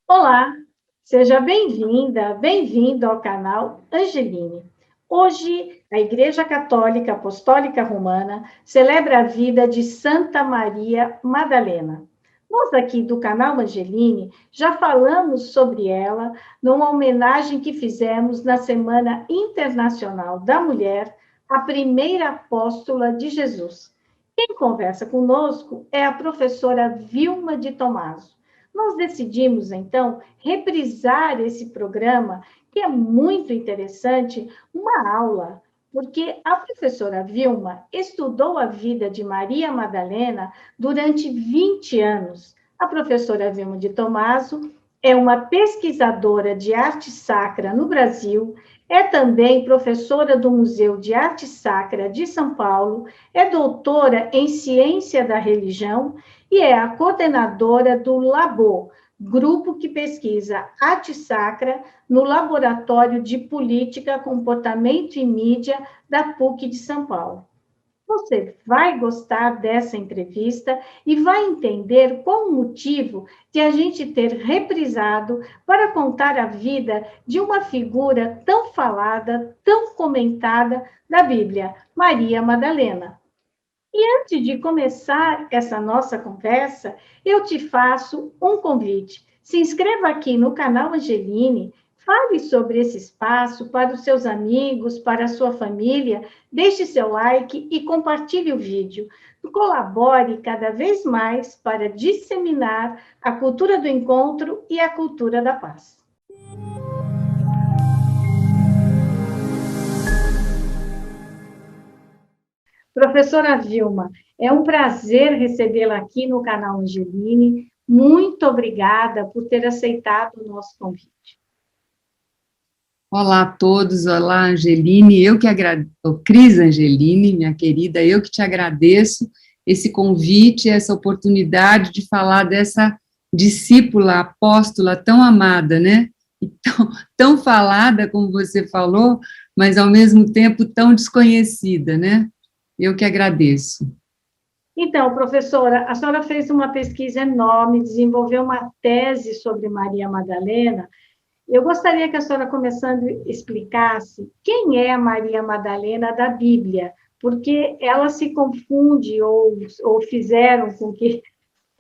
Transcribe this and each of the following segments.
Olá, seja bem-vinda, bem-vindo ao canal Angeline. Hoje, a Igreja Católica Apostólica Romana celebra a vida de Santa Maria Madalena. Nós aqui do canal Angeline já falamos sobre ela numa homenagem que fizemos na Semana Internacional da Mulher, a primeira apóstola de Jesus. Quem conversa conosco é a professora Vilma de Tomaso. Nós decidimos, então, reprisar esse programa, que é muito interessante, uma aula, porque a professora Vilma estudou a vida de Maria Madalena durante 20 anos. A professora Vilma de Tomaso é uma pesquisadora de arte sacra no Brasil, é também professora do Museu de Arte Sacra de São Paulo, é doutora em ciência da religião e é a coordenadora do LABO, grupo que pesquisa arte sacra no Laboratório de Política, Comportamento e Mídia da PUC de São Paulo. Você vai gostar dessa entrevista e vai entender qual o motivo de a gente ter reprisado para contar a vida de uma figura tão falada, tão comentada da Bíblia, Maria Madalena. E antes de começar essa nossa conversa, eu te faço um convite. Se inscreva aqui no canal Angeline, fale sobre esse espaço para os seus amigos, para a sua família, deixe seu like e compartilhe o vídeo. Colabore cada vez mais para disseminar a cultura do encontro e a cultura da paz. Professora Vilma, é um prazer recebê-la aqui no canal Angeline. Muito obrigada por ter aceitado o nosso convite. Olá a todos, olá Angeline, eu que agradeço, Cris Angeline, minha querida, eu que te agradeço esse convite, essa oportunidade de falar dessa discípula, apóstola tão amada, né? E tão falada, como você falou, mas ao mesmo tempo tão desconhecida, né? Eu que agradeço. Então, professora, a senhora fez uma pesquisa enorme, desenvolveu uma tese sobre Maria Madalena. Eu gostaria que a senhora, começando, explicasse quem é a Maria Madalena da Bíblia, porque ela se confunde, ou fizeram com que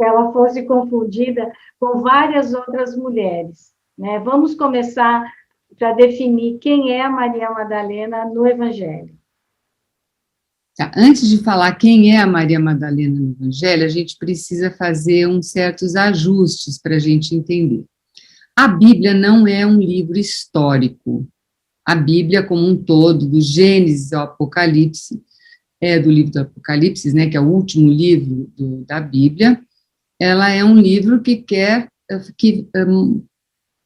ela fosse confundida com várias outras mulheres, né? Vamos começar para definir quem é a Maria Madalena no Evangelho. Tá, antes de falar quem é a Maria Madalena no Evangelho, a gente precisa fazer uns certos ajustes para a gente entender. A Bíblia não é um livro histórico. A Bíblia, como um todo, do Gênesis ao Apocalipse, do livro do Apocalipse, né, que é o último livro da Bíblia, ela é um livro que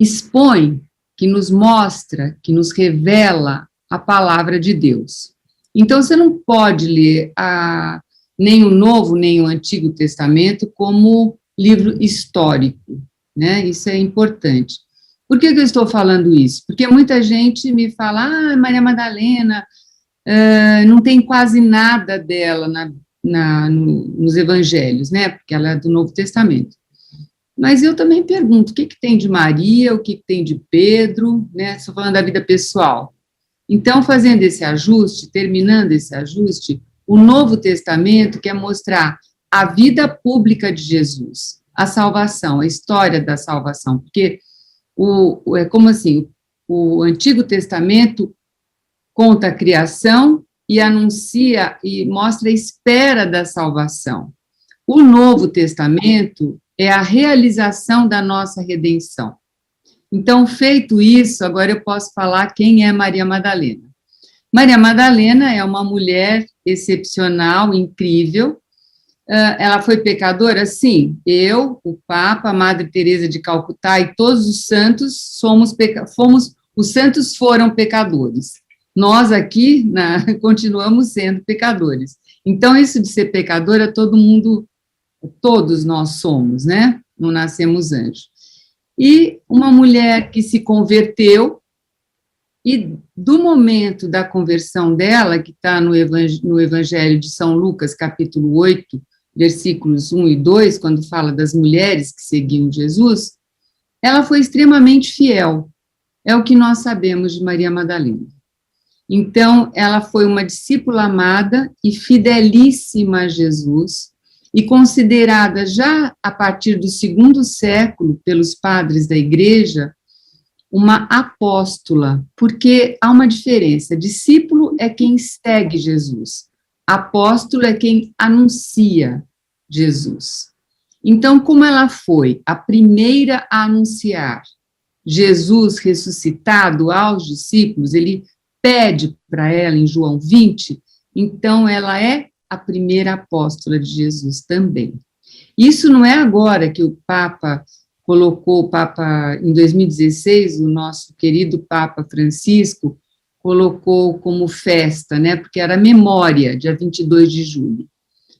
expõe, que nos mostra, que nos revela a palavra de Deus. Então, você não pode ler nem o Novo, nem o Antigo Testamento como livro histórico, né? Isso é importante. Por que eu estou falando isso? Porque muita gente me fala, Maria Madalena, não tem quase nada dela nos evangelhos, né? Porque ela é do Novo Testamento. Mas eu também pergunto, o que tem de Maria, o que tem de Pedro, né? Estou falando da vida pessoal. Então, fazendo esse ajuste, terminando esse ajuste, o Novo Testamento quer mostrar a vida pública de Jesus, a salvação, a história da salvação, porque é como assim, o Antigo Testamento conta a criação e anuncia e mostra a espera da salvação. O Novo Testamento é a realização da nossa redenção. Então, feito isso, agora eu posso falar quem é Maria Madalena. Maria Madalena é uma mulher excepcional, incrível. Ela foi pecadora? Sim. Eu, o Papa, a Madre Teresa de Calcutá e todos os santos os santos foram pecadores. Nós aqui continuamos sendo pecadores. Então, isso de ser pecadora, todos nós somos, né? Não nascemos anjos. E uma mulher que se converteu, e do momento da conversão dela, que está no Evangelho de São Lucas, capítulo 8, versículos 1 e 2, quando fala das mulheres que seguiam Jesus, ela foi extremamente fiel. É o que nós sabemos de Maria Madalena. Então, ela foi uma discípula amada e fidelíssima a Jesus, e considerada já a partir do segundo século pelos padres da igreja, uma apóstola, porque há uma diferença. Discípulo é quem segue Jesus, apóstolo é quem anuncia Jesus. Então, como ela foi a primeira a anunciar Jesus ressuscitado aos discípulos, ele pede para ela em João 20, então ela é a primeira apóstola de Jesus também. Isso não é agora que o Papa colocou, em 2016, o nosso querido Papa Francisco colocou como festa, né, porque era memória, dia 22 de julho.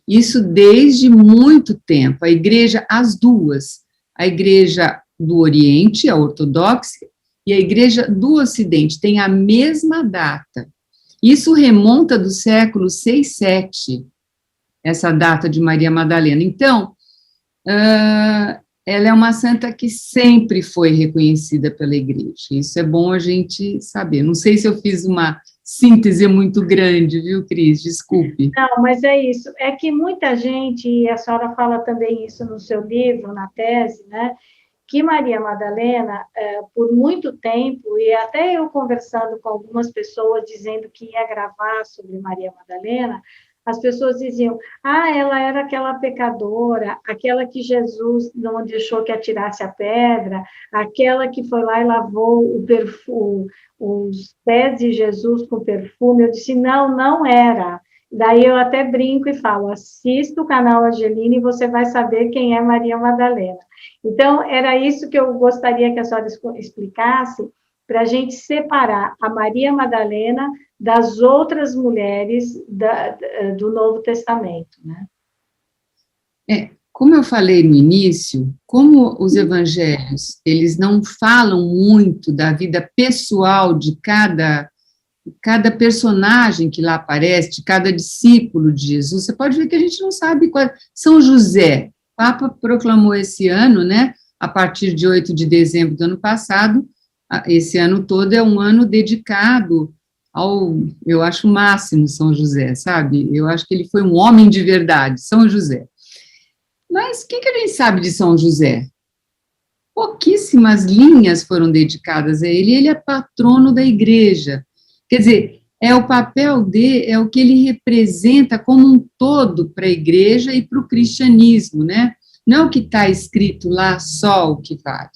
Isso desde muito tempo, a igreja, as duas, a igreja do Oriente, a ortodoxa, e a igreja do Ocidente, tem a mesma data. Isso remonta do século 6, 7, essa data de Maria Madalena. Então, ela é uma santa que sempre foi reconhecida pela igreja. Isso é bom a gente saber. Não sei se eu fiz uma síntese muito grande, viu, Cris? Desculpe. Não, mas é isso. É que muita gente, e a senhora fala também isso no seu livro, na tese, né? Que Maria Madalena, por muito tempo, e até eu conversando com algumas pessoas dizendo que ia gravar sobre Maria Madalena, as pessoas diziam, ela era aquela pecadora, aquela que Jesus não deixou que atirasse a pedra, aquela que foi lá e lavou os pés de Jesus com perfume. Eu disse, não, não era. Daí eu até brinco e falo, assista o canal Angeline e você vai saber quem é Maria Madalena. Então, era isso que eu gostaria que a senhora explicasse, para a gente separar a Maria Madalena das outras mulheres do Novo Testamento, né? Como eu falei no início, como os evangelhos, eles não falam muito da vida pessoal de cada personagem que lá aparece, de cada discípulo de Jesus, você pode ver que a gente não sabe qual. São José, o Papa proclamou esse ano, né, a partir de 8 de dezembro do ano passado, esse ano todo é um ano dedicado eu acho o máximo São José, sabe? Eu acho que ele foi um homem de verdade, São José. Mas o que a gente sabe de São José? Pouquíssimas linhas foram dedicadas a ele, ele é patrono da igreja. Quer dizer, é o papel é o que ele representa como um todo para a igreja e para o cristianismo, né? Não é o que está escrito lá só o que vale.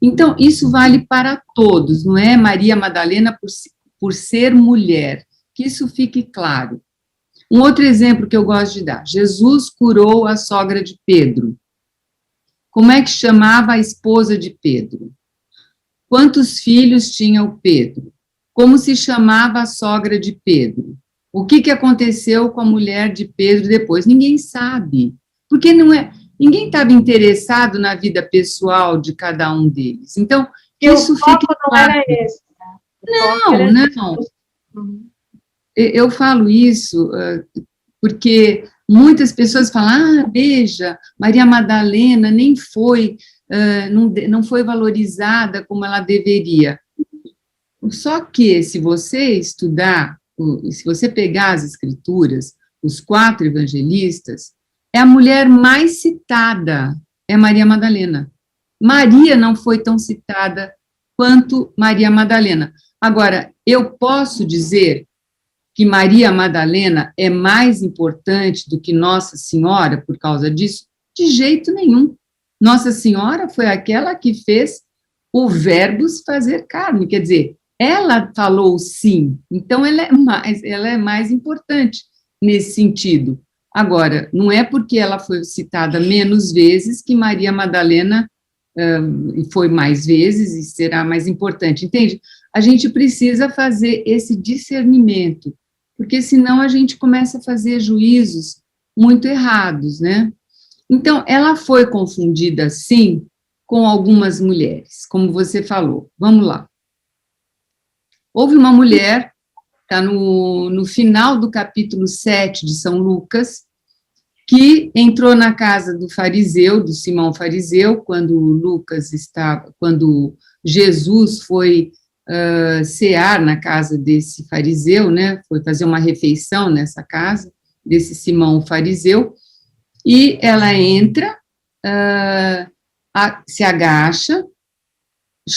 Então, isso vale para todos, não é Maria Madalena por ser mulher, que isso fique claro. Um outro exemplo que eu gosto de dar, Jesus curou a sogra de Pedro. Como é que chamava a esposa de Pedro? Quantos filhos tinha o Pedro? Como se chamava a sogra de Pedro? O que aconteceu com a mulher de Pedro depois? Ninguém sabe, porque ninguém estava interessado na vida pessoal de cada um deles. Então, isso fica claro. Não era esse, né? Não. Eu falo isso porque muitas pessoas falam, veja, Maria Madalena nem foi, não foi valorizada como ela deveria. Só que, se você estudar, se você pegar as escrituras, os 4 evangelistas, é a mulher mais citada, é Maria Madalena. Maria não foi tão citada quanto Maria Madalena. Agora, eu posso dizer que Maria Madalena é mais importante do que Nossa Senhora por causa disso? De jeito nenhum. Nossa Senhora foi aquela que fez o verbo se fazer carne, quer dizer, ela falou sim, então ela é mais importante nesse sentido. Agora, não é porque ela foi citada menos vezes que Maria Madalena foi mais vezes e será mais importante, entende? A gente precisa fazer esse discernimento, porque senão a gente começa a fazer juízos muito errados, né? Então, ela foi confundida, sim, com algumas mulheres, como você falou. Vamos lá. Houve uma mulher, está no final do capítulo 7 de São Lucas, que entrou na casa do fariseu, do Simão fariseu, quando Jesus foi cear na casa desse fariseu, né? Foi fazer uma refeição nessa casa desse Simão fariseu, e ela entra, se agacha,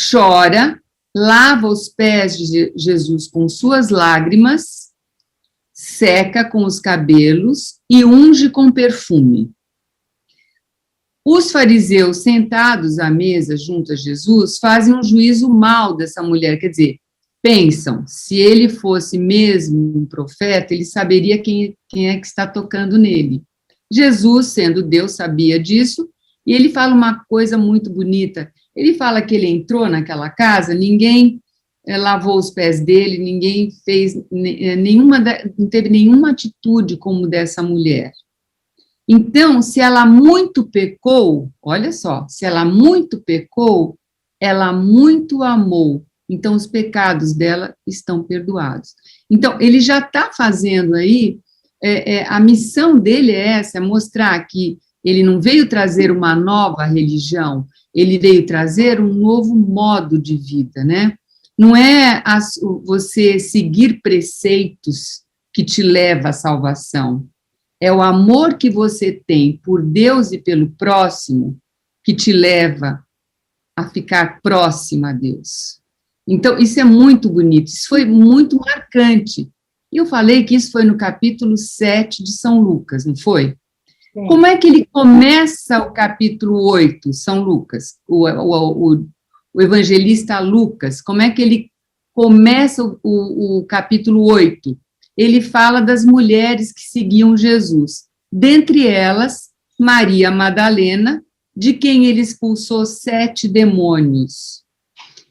chora, lava os pés de Jesus com suas lágrimas, seca com os cabelos e unge com perfume. Os fariseus sentados à mesa junto a Jesus fazem um juízo mau dessa mulher, quer dizer, pensam, se ele fosse mesmo um profeta, ele saberia quem é que está tocando nele. Jesus, sendo Deus, sabia disso, e ele fala uma coisa muito bonita. Ele fala que ele entrou naquela casa, ninguém lavou os pés dele, ninguém fez não teve nenhuma atitude como dessa mulher. Então, se ela muito pecou, olha só, se ela muito pecou, ela muito amou. Então, os pecados dela estão perdoados. Então, ele já está fazendo aí, a missão dele é essa, é mostrar que ele não veio trazer uma nova religião, ele veio trazer um novo modo de vida, né? Não é você seguir preceitos que te leva à salvação, é o amor que você tem por Deus e pelo próximo que te leva a ficar próxima a Deus. Então, isso é muito bonito, isso foi muito marcante. E eu falei que isso foi no capítulo 7 de São Lucas, não foi? Sim. Como é que ele começa o capítulo 8, São Lucas, o evangelista Lucas, como é que ele começa o capítulo 8? Ele fala das mulheres que seguiam Jesus, dentre elas, Maria Madalena, de quem ele expulsou 7 demônios.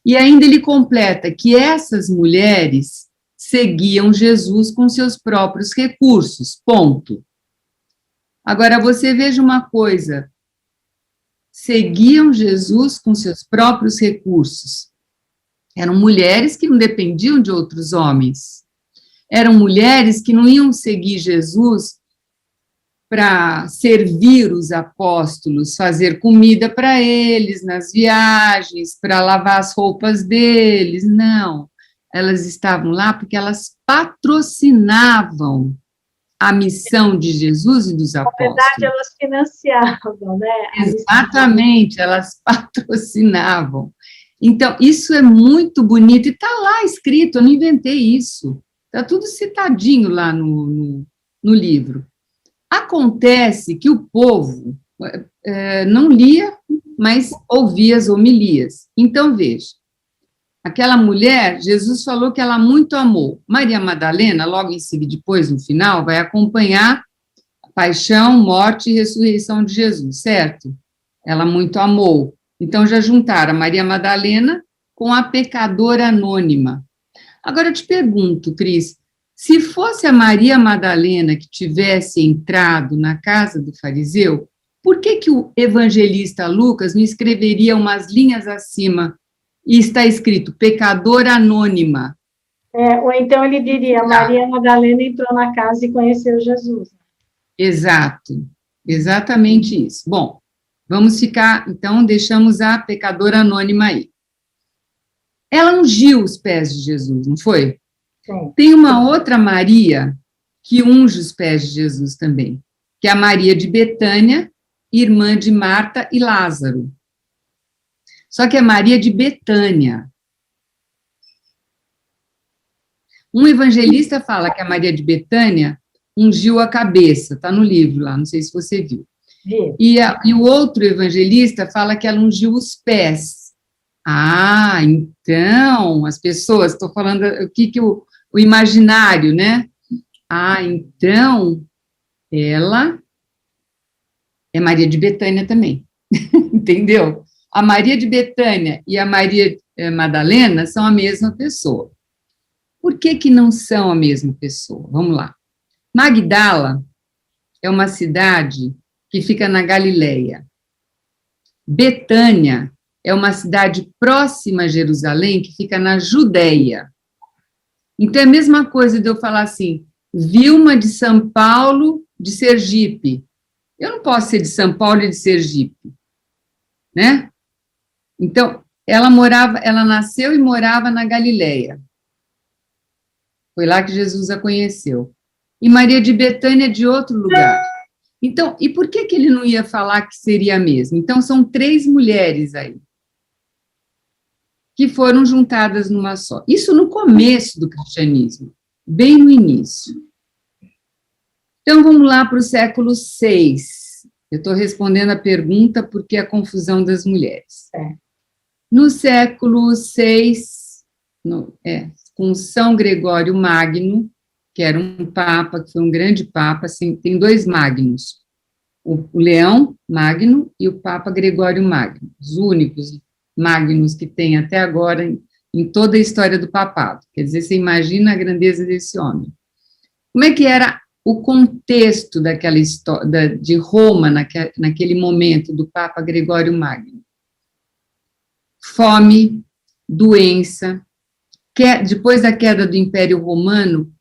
E ainda ele completa que essas mulheres seguiam Jesus com seus próprios recursos, ponto. Agora, você veja uma coisa, seguiam Jesus com seus próprios recursos. Eram mulheres que não dependiam de outros homens. Eram mulheres que não iam seguir Jesus para servir os apóstolos, fazer comida para eles nas viagens, para lavar as roupas deles, não. Elas estavam lá porque elas patrocinavam a missão de Jesus e dos apóstolos. Na verdade, elas financiavam, né? Exatamente, elas patrocinavam. Então, isso é muito bonito, e está lá escrito, eu não inventei isso, está tudo citadinho lá no livro. Acontece que o povo não lia, mas ouvia as homilias. Então, veja, aquela mulher, Jesus falou que ela muito amou. Maria Madalena, logo em seguida, depois, no final, vai acompanhar a paixão, morte e ressurreição de Jesus, certo? Ela muito amou. Então, já juntaram a Maria Madalena com a pecadora anônima. Agora, eu te pergunto, Cris, se fosse a Maria Madalena que tivesse entrado na casa do fariseu, por que o evangelista Lucas não escreveria umas linhas acima e está escrito pecadora anônima? Ou então ele diria, Maria Madalena entrou na casa e conheceu Jesus. Exato, exatamente isso. Bom, vamos ficar, então, deixamos a pecadora anônima aí. Ela ungiu os pés de Jesus, não foi? Sim. Tem uma outra Maria que unge os pés de Jesus também, que é a Maria de Betânia, irmã de Marta e Lázaro. Só que é Maria de Betânia. Um evangelista fala que a Maria de Betânia ungiu a cabeça, está no livro lá, não sei se você viu. E o outro evangelista fala que ela ungiu os pés. Ah, então, as pessoas, estou falando o imaginário, né? Ah, então, ela é Maria de Betânia também, entendeu? A Maria de Betânia e a Maria Madalena são a mesma pessoa. Por que não são a mesma pessoa? Vamos lá. Magdala é uma cidade que fica na Galileia. Betânia é uma cidade próxima a Jerusalém, que fica na Judéia. Então, é a mesma coisa de eu falar assim, Vilma de São Paulo, de Sergipe. Eu não posso ser de São Paulo e de Sergipe, né? Então, ela nasceu e morava na Galileia. Foi lá que Jesus a conheceu. E Maria de Betânia é de outro lugar. Então, e por que ele não ia falar que seria a mesma? Então, são 3 mulheres aí, que foram juntadas numa só. Isso no começo do cristianismo, bem no início. Então, vamos lá para o século VI. Eu estou respondendo a pergunta porque é a confusão das mulheres. No século VI, com São Gregório Magno, que era um papa, que foi um grande papa, assim, tem 2 magnos, o Leão Magno e o Papa Gregório Magno, os únicos magnos que tem até agora em toda a história do papado. Quer dizer, você imagina a grandeza desse homem. Como é que era o contexto daquela história, de Roma, naquele momento, do Papa Gregório Magno? Fome, doença, depois da queda do Império Romano,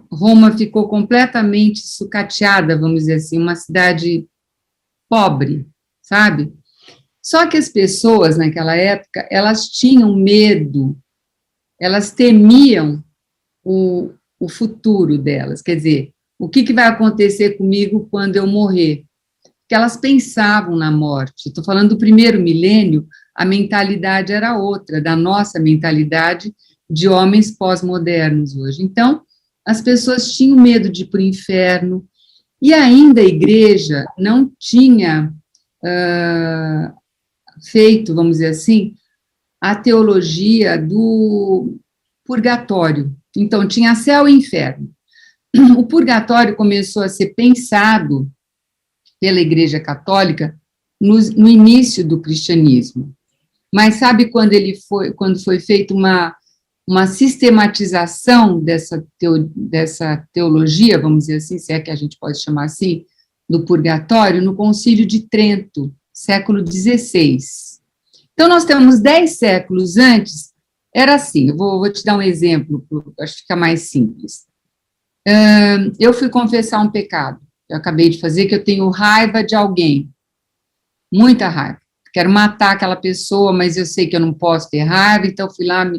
Roma ficou completamente sucateada, vamos dizer assim, uma cidade pobre, sabe? Só que as pessoas, naquela época, elas tinham medo, elas temiam o futuro delas, quer dizer, o que vai acontecer comigo quando eu morrer? Porque elas pensavam na morte. Estou falando do primeiro milênio, a mentalidade era outra, da nossa mentalidade de homens pós-modernos hoje. Então, as pessoas tinham medo de ir para o inferno, e ainda a igreja não tinha feito, vamos dizer assim, a teologia do purgatório. Então, tinha céu e inferno. O purgatório começou a ser pensado pela Igreja Católica no início do cristianismo. Mas sabe quando foi feita uma sistematização dessa teologia, vamos dizer assim, se é que a gente pode chamar assim, do purgatório, no Concílio de Trento, século XVI. Então, nós temos 10 séculos antes, era assim, eu vou te dar um exemplo, acho que fica mais simples. Eu fui confessar um pecado, eu acabei de fazer, que eu tenho raiva de alguém, muita raiva, quero matar aquela pessoa, mas eu sei que eu não posso ter raiva, então fui lá,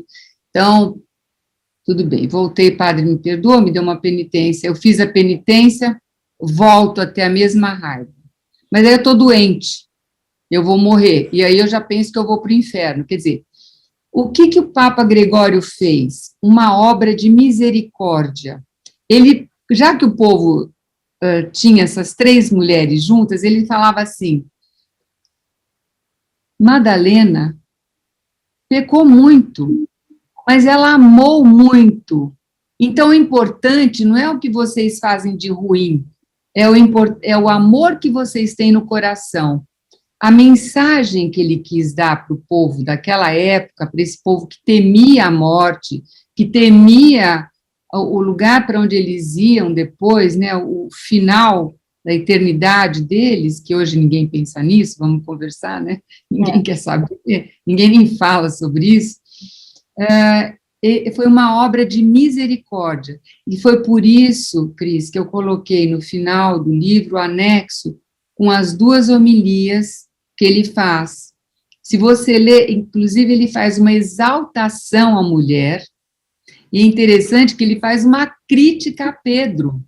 então, tudo bem, voltei, padre me perdoou, me deu uma penitência, eu fiz a penitência, volto a ter a mesma raiva, mas aí eu estou doente, eu vou morrer, e aí eu já penso que eu vou para o inferno, quer dizer, o que o Papa Gregório fez? Uma obra de misericórdia. Ele, já que o povo tinha essas 3 mulheres juntas, ele falava assim, Madalena pecou muito, mas ela amou muito. Então, o importante não é o que vocês fazem de ruim, é o amor que vocês têm no coração. A mensagem que ele quis dar para o povo daquela época, para esse povo que temia a morte, que temia o lugar para onde eles iam depois, né, o final da eternidade deles, que hoje ninguém pensa nisso, vamos conversar, né? Ninguém quer saber, ninguém nem fala sobre isso. Foi uma obra de misericórdia, e foi por isso, Cris, que eu coloquei no final do livro o anexo com as 2 homilias que ele faz. Se você ler, inclusive ele faz uma exaltação à mulher, e é interessante que ele faz uma crítica a Pedro.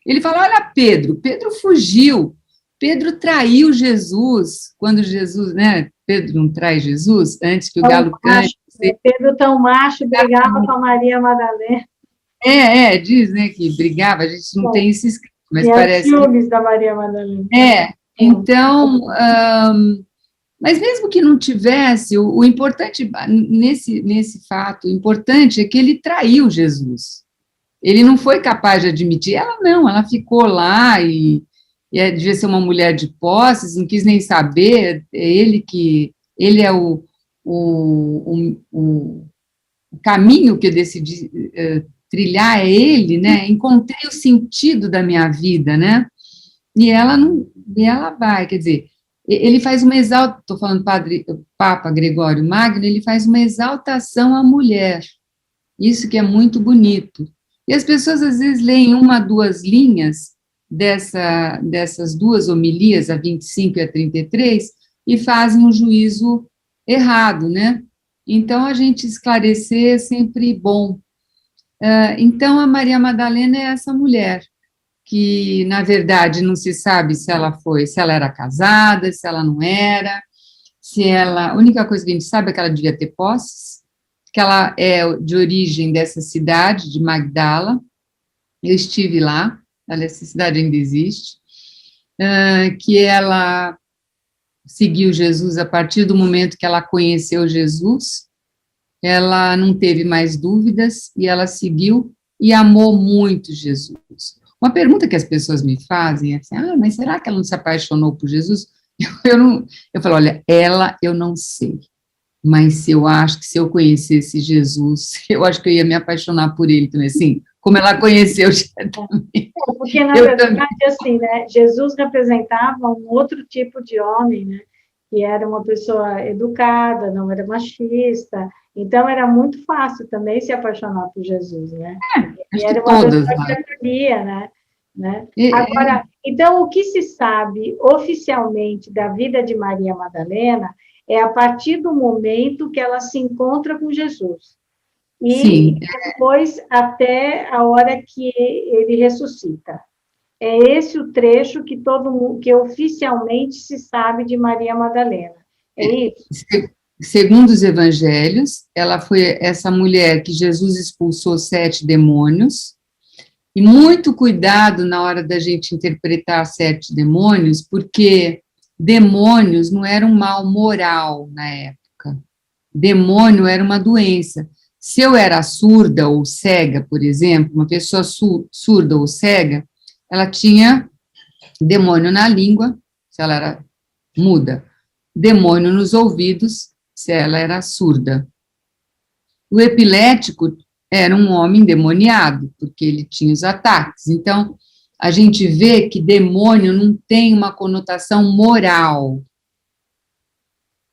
Ele fala, olha Pedro fugiu, Pedro traiu Jesus, quando Jesus, né, Pedro não trai Jesus, antes que o galo cante. Pedro tão macho, brigava com a Maria Madalena. Diz, né, que brigava, a gente não tem isso escrito, mas parece ciúmes da Maria Madalena. Então, mas mesmo que não tivesse, o importante, nesse fato, o importante é que ele traiu Jesus. Ele não foi capaz de admitir, ela não, ela ficou lá e devia ser uma mulher de posses, não quis nem saber, ele é o caminho que eu decidi trilhar, é ele, né, encontrei o sentido da minha vida, né, e ela vai, quer dizer, ele faz uma exaltação, estou falando Papa Gregório Magno, ele faz uma exaltação à mulher, isso que é muito bonito. E as pessoas, às vezes, leem 1, 2 linhas dessas duas homilias, a 25 e a 33, e fazem um juízo errado, né? Então, a gente esclarecer é sempre bom. Então, a Maria Madalena é essa mulher, que, na verdade, não se sabe se ela era casada, se ela não era, a única coisa que a gente sabe é que ela devia ter posses, que ela é de origem dessa cidade, de Magdala. Eu estive lá, essa cidade ainda existe, que ela seguiu Jesus a partir do momento que ela conheceu Jesus, ela não teve mais dúvidas, e ela seguiu e amou muito Jesus. Uma pergunta que as pessoas me fazem é assim, mas será que ela não se apaixonou por Jesus? Eu falo, olha, eu não sei, mas eu acho que se eu conhecesse Jesus, eu acho que eu ia me apaixonar por ele também, assim, como ela conheceu também. Porque, na verdade, assim, né, Jesus representava um outro tipo de homem, né, que era uma pessoa educada, não era machista, então era muito fácil também se apaixonar por Jesus, né? Acho Era que uma todas, pessoa que acolhia, né? Agora, então, o que se sabe oficialmente da vida de Maria Madalena é a partir do momento que ela se encontra com Jesus. E sim, depois até a hora que ele ressuscita. É esse o trecho que todo mundo, que oficialmente se sabe de Maria Madalena. É isso? segundo os evangelhos, ela foi essa mulher que Jesus expulsou 7 demônios, e muito cuidado na hora da gente interpretar 7 demônios, porque demônios não era um mal moral na época, demônio era uma doença. Se eu era surda ou cega, por exemplo, uma pessoa surda ou cega, ela tinha demônio na língua, se ela era muda, demônio nos ouvidos, se ela era surda. O epilético era um homem endemoniado, porque ele tinha os ataques. Então, a gente vê que demônio não tem uma conotação moral,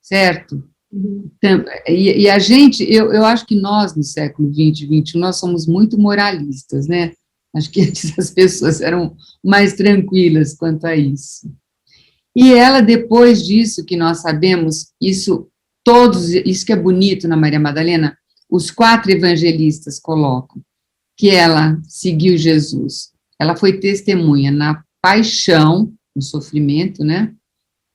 certo? Então, e a gente, eu acho que nós, no século XX, XXI, nós somos muito moralistas, né? Acho que antes as pessoas eram mais tranquilas quanto a isso. E ela, depois disso, que nós sabemos, isso que é bonito na Maria Madalena, os 4 evangelistas colocam, que ela seguiu Jesus. Ela foi testemunha na paixão, no sofrimento, né?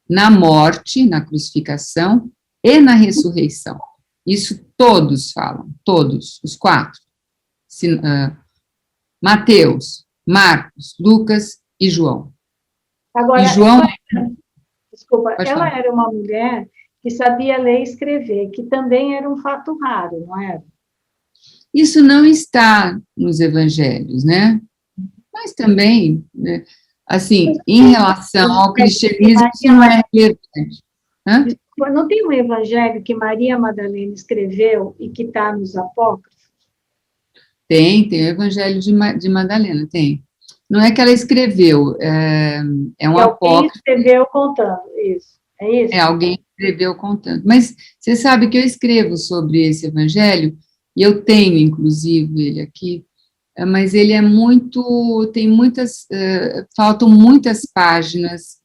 Na morte, na crucificação e na ressurreição. Isso todos falam, todos, os 4. Mateus, Marcos, Lucas e João. Agora, e João, ela era uma mulher que sabia ler e escrever, que também era um fato raro, não era? Isso não está nos evangelhos, né? Mas também, né, assim, em relação ao cristianismo, isso não é relevante. Não tem um evangelho que Maria Madalena escreveu e que está nos apócrifos? Tem o evangelho de Madalena, tem. Não é que ela escreveu, é um apócrifo. Alguém escreveu contando, isso. É isso? Alguém escreveu contando. Mas você sabe que eu escrevo sobre esse evangelho, e eu tenho, inclusive, ele aqui, mas ele é muito, tem muitas, faltam muitas páginas,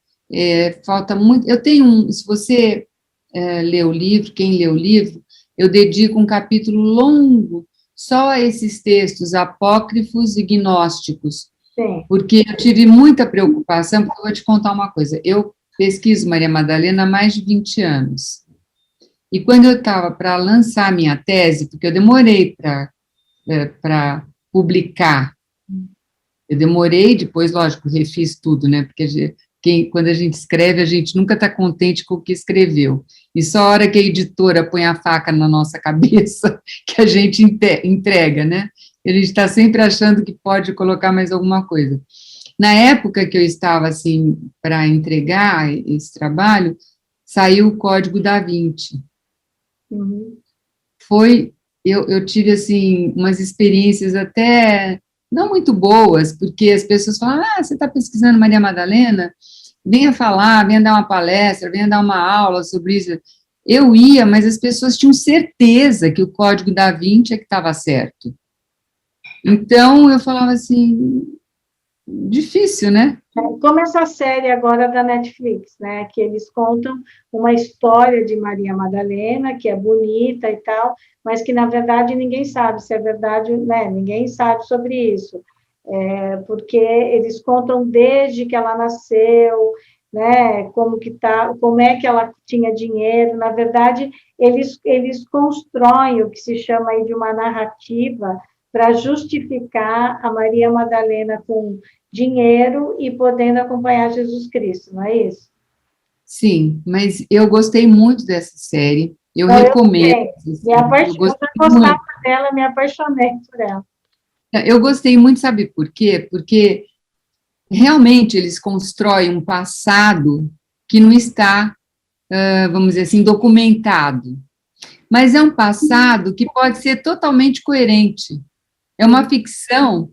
falta muito, eu tenho se você lê o livro, quem lê o livro, eu dedico um capítulo longo só a esses textos apócrifos e gnósticos, Sim. Porque eu tive muita preocupação, porque eu vou te contar uma coisa, eu pesquiso Maria Madalena há mais de 20 anos, e quando eu estava para lançar a minha tese, porque eu demorei para publicar, eu demorei, depois, lógico, refiz tudo, né, porque quando a gente escreve, a gente nunca está contente com o que escreveu, e só a hora que a editora põe a faca na nossa cabeça, que a gente entrega, né, a gente está sempre achando que pode colocar mais alguma coisa. Na época que eu estava, assim, para entregar esse trabalho, saiu o Código da Vinci. Uhum. Eu tive, assim, umas experiências até não muito boas, porque as pessoas falam, você está pesquisando Maria Madalena? Venha falar, venha dar uma palestra, venha dar uma aula sobre isso. Eu ia, mas as pessoas tinham certeza que o Código da Vinci é que estava certo. Então, eu falava assim, difícil, né? Como essa série agora da Netflix, né? Que eles contam uma história de Maria Madalena, que é bonita e tal, mas que, na verdade, ninguém sabe se é verdade, né? Ninguém sabe sobre isso. Porque eles contam desde que ela nasceu, né? Como é que ela tinha dinheiro. Na verdade, eles constroem o que se chama aí de uma narrativa para justificar a Maria Madalena com dinheiro e podendo acompanhar Jesus Cristo, não é isso? Sim, mas eu gostei muito dessa série. Eu Não, eu recomendo. também. Assim, eu Eu gostei já gostava muito. dela, me apaixonei por ela. Eu gostei muito, sabe por quê? Porque realmente eles constroem um passado que não está, vamos dizer assim, documentado. Mas é um passado que pode ser totalmente coerente. É uma ficção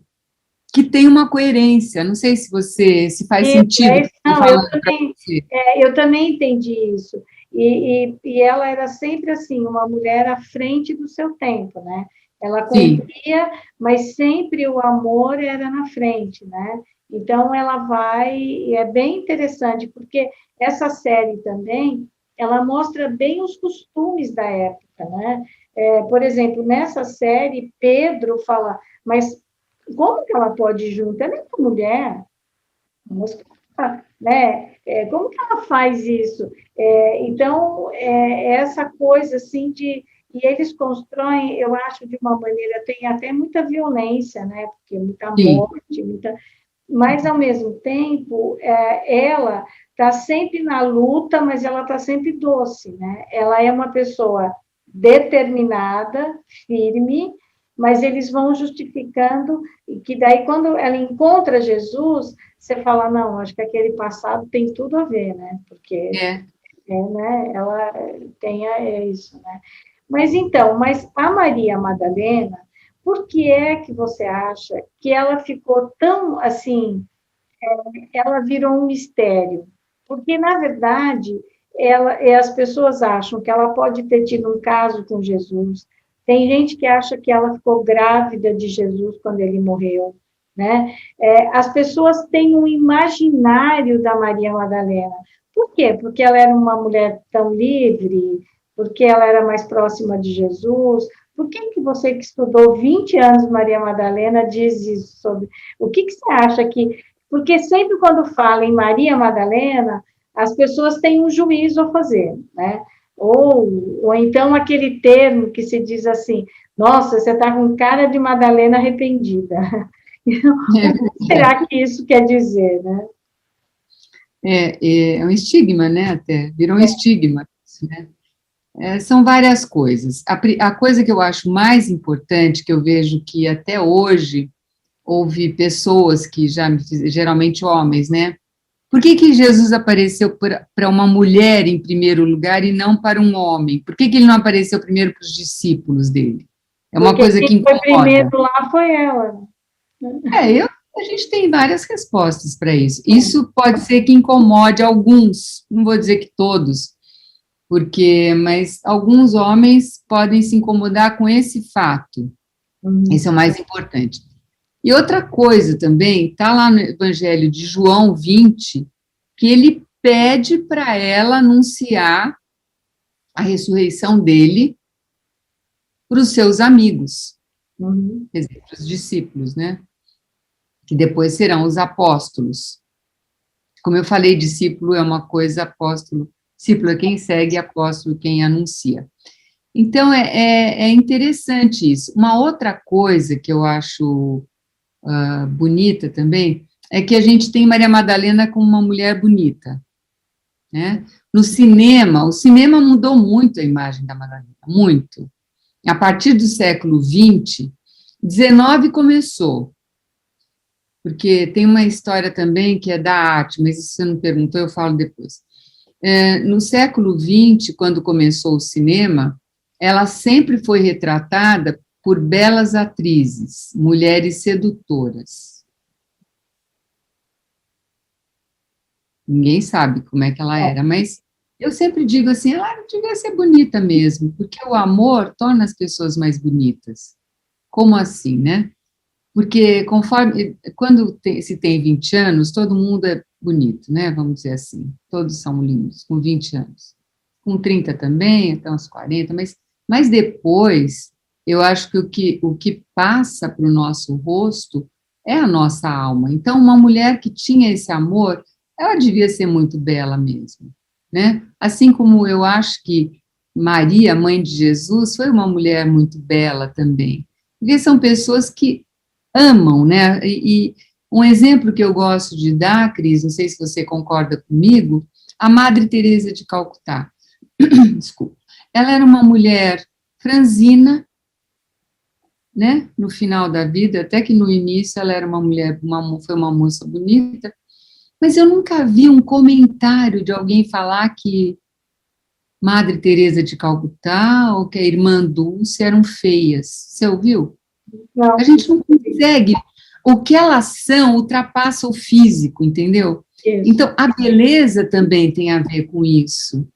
que tem uma coerência. Não sei se faz sentido o que eu estou Não, falando para você. eu também entendi isso. E ela era sempre assim, uma mulher à frente do seu tempo, né? Ela Sim, cumpria, mas sempre o amor era na frente, né? Então ela vai, e é bem interessante, porque essa série também, ela mostra bem os costumes da época, né? Por exemplo, nessa série, Pedro fala, mas como que ela pode ir junto? Ela é uma mulher, né? Como que ela faz isso? Então, essa coisa assim de. E eles constroem, eu acho, de uma maneira, tem até muita violência, né? Porque muita sim, morte, muita. Mas, ao mesmo tempo, ela está sempre na luta, mas ela está sempre doce, né? Ela é uma pessoa determinada, firme, mas eles vão justificando, e que daí, quando ela encontra Jesus, você fala, não, acho que aquele passado tem tudo a ver, né? Porque é. né, ela tem isso, né? Mas então, mas a Maria Madalena, por que é que você acha que ela ficou tão assim, ela virou um mistério? Porque, na verdade, as pessoas acham que ela pode ter tido um caso com Jesus. Tem gente que acha que ela ficou grávida de Jesus quando ele morreu, né? As pessoas têm um imaginário da Maria Madalena. Por quê? Porque ela era uma mulher tão livre, porque ela era mais próxima de Jesus. Por que você que estudou 20 anos Maria Madalena diz isso sobre... O que você acha que porque sempre quando fala em Maria Madalena, as pessoas têm um juízo a fazer, né? Ou então aquele termo que se diz assim, nossa, você está com cara de Madalena arrependida. O que será que isso quer dizer, né? É um estigma, né? Até virou um estigma, né? São várias coisas. A coisa que eu acho mais importante, que eu vejo que até hoje houve pessoas que já, geralmente homens, né? Por que Jesus apareceu para uma mulher em primeiro lugar e não para um homem? Por que ele não apareceu primeiro para os discípulos dele? É uma Porque coisa quem que foi primeiro incomoda. lá foi ela. A gente tem várias respostas para isso. Isso pode ser que incomode alguns, não vou dizer que todos, mas alguns homens podem se incomodar com esse fato. Esse é o mais importante. E outra coisa também, está lá no Evangelho de João 20, que ele pede para ela anunciar a ressurreição dele para os seus amigos, quer dizer, para os discípulos, né? Que depois serão os apóstolos. Como eu falei, discípulo é uma coisa, apóstolo, discípulo é quem segue, apóstolo quem anuncia. Então, é interessante isso. Uma outra coisa que eu acho bonita também é que a gente tem Maria Madalena como uma mulher bonita, né? No cinema, o cinema mudou muito a imagem da Madalena, muito. A partir do século XX, XIX começou, porque tem uma história também que é da arte, mas se você não perguntou, eu falo depois. No século XX, quando começou o cinema, ela sempre foi retratada por belas atrizes, mulheres sedutoras. Ninguém sabe como é que ela era, mas eu sempre digo assim, ela devia ser bonita mesmo, porque o amor torna as pessoas mais bonitas. Como assim, né? Porque quando se tem 20 anos, todo mundo é bonito, né? Vamos dizer assim, todos são lindos, com 20 anos. Com 30 também, até uns 40, mas depois, eu acho que o que passa para o nosso rosto é a nossa alma. Então, uma mulher que tinha esse amor, ela devia ser muito bela mesmo, né? Assim como eu acho que Maria, mãe de Jesus, foi uma mulher muito bela também. Porque são pessoas que amam, né? E um exemplo que eu gosto de dar, Cris, não sei se você concorda comigo, a Madre Teresa de Calcutá. Desculpa. Ela era uma mulher franzina, né? No final da vida, até que no início ela era uma mulher, foi uma moça bonita, mas eu nunca vi um comentário de alguém falar que Madre Teresa de Calcutá ou que a irmã Dulce eram feias. Você ouviu? Não, A gente não consegue. O que elas são ultrapassa o físico, entendeu? isso. Então, a beleza também tem a ver com isso.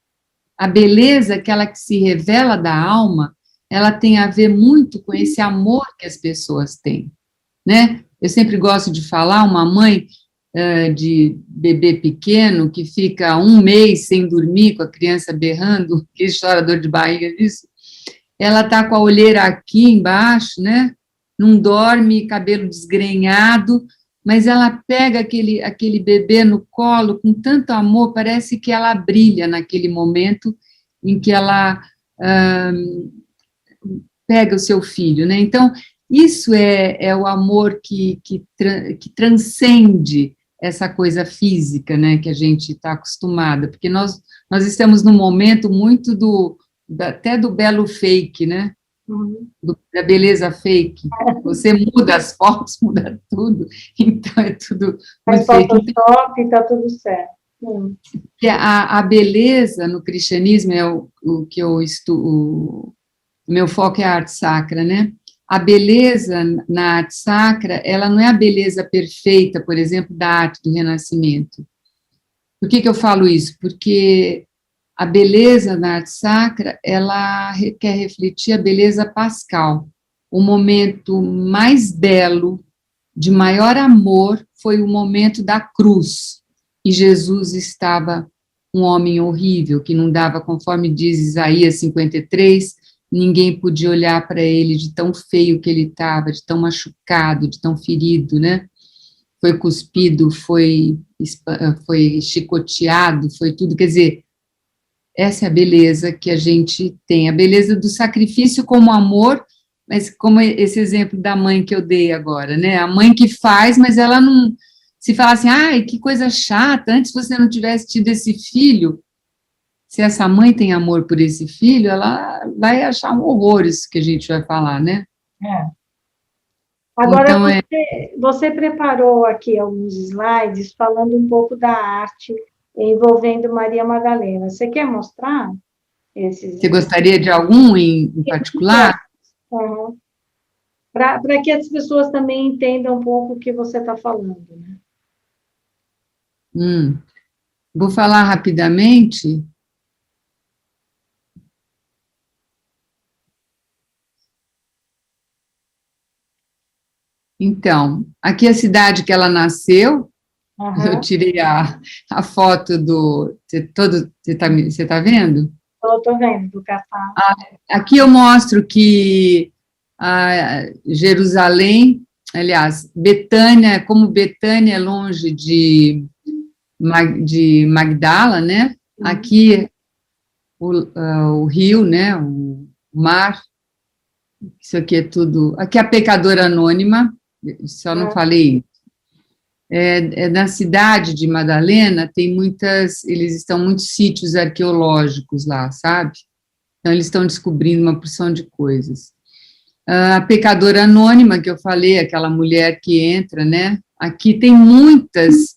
A beleza, aquela que se revela da alma, ela tem a ver muito com esse amor que as pessoas têm, né? Eu sempre gosto de falar, uma mãe de bebê pequeno que fica um mês sem dormir, com a criança berrando, que chora dor de barriga disso, ela está com a olheira aqui embaixo, né? Não dorme, cabelo desgrenhado, mas ela pega aquele bebê no colo com tanto amor, parece que ela brilha naquele momento em que ela pega o seu filho, né? Então, isso é o amor que transcende essa coisa física, né, que a gente está acostumada, porque nós estamos num momento muito até do belo fake, né? Da beleza fake. Você muda as fotos, muda tudo, então é tudo Faz muito fake. Photoshop e está tudo certo. A beleza no cristianismo é o que eu estudo, o meu foco é a arte sacra, né? A beleza na arte sacra, ela não é a beleza perfeita, por exemplo, da arte do Renascimento. Por que eu falo isso? Porque a beleza na arte sacra, ela quer refletir a beleza pascal. O momento mais belo, de maior amor, foi o momento da cruz. E Jesus estava um homem horrível, que não dava, conforme diz Isaías 53, ninguém podia olhar para ele de tão feio que ele estava, de tão machucado, de tão ferido, né? Foi cuspido, foi chicoteado, foi tudo, quer dizer, essa é a beleza que a gente tem, a beleza do sacrifício como amor, mas como esse exemplo da mãe que eu dei agora, né? A mãe que faz, mas ela não, se fala assim, ai, que coisa chata, antes você não tivesse tido esse filho, se essa mãe tem amor por esse filho, ela vai achar um horror isso que a gente vai falar, né? É. Agora, Então, você preparou aqui alguns slides falando um pouco da arte envolvendo Maria Madalena. Você quer mostrar esses? Você gostaria de algum em particular? Uhum. Para que as pessoas também entendam um pouco o que você está falando, né? Vou falar rapidamente. Então, aqui é a cidade que ela nasceu, eu tirei a foto do... Você tá vendo? Estou vendo, do Catar. Aqui eu mostro que Jerusalém, aliás, Betânia, como Betânia é longe de Magdala, né? Aqui o rio, né? O mar, isso aqui é tudo... Aqui é a pecadora anônima, só não falei. Na cidade de Madalena eles estão muitos sítios arqueológicos lá, sabe? Então eles estão descobrindo uma porção de coisas. A pecadora anônima que eu falei, aquela mulher que entra, né? Aqui tem muitas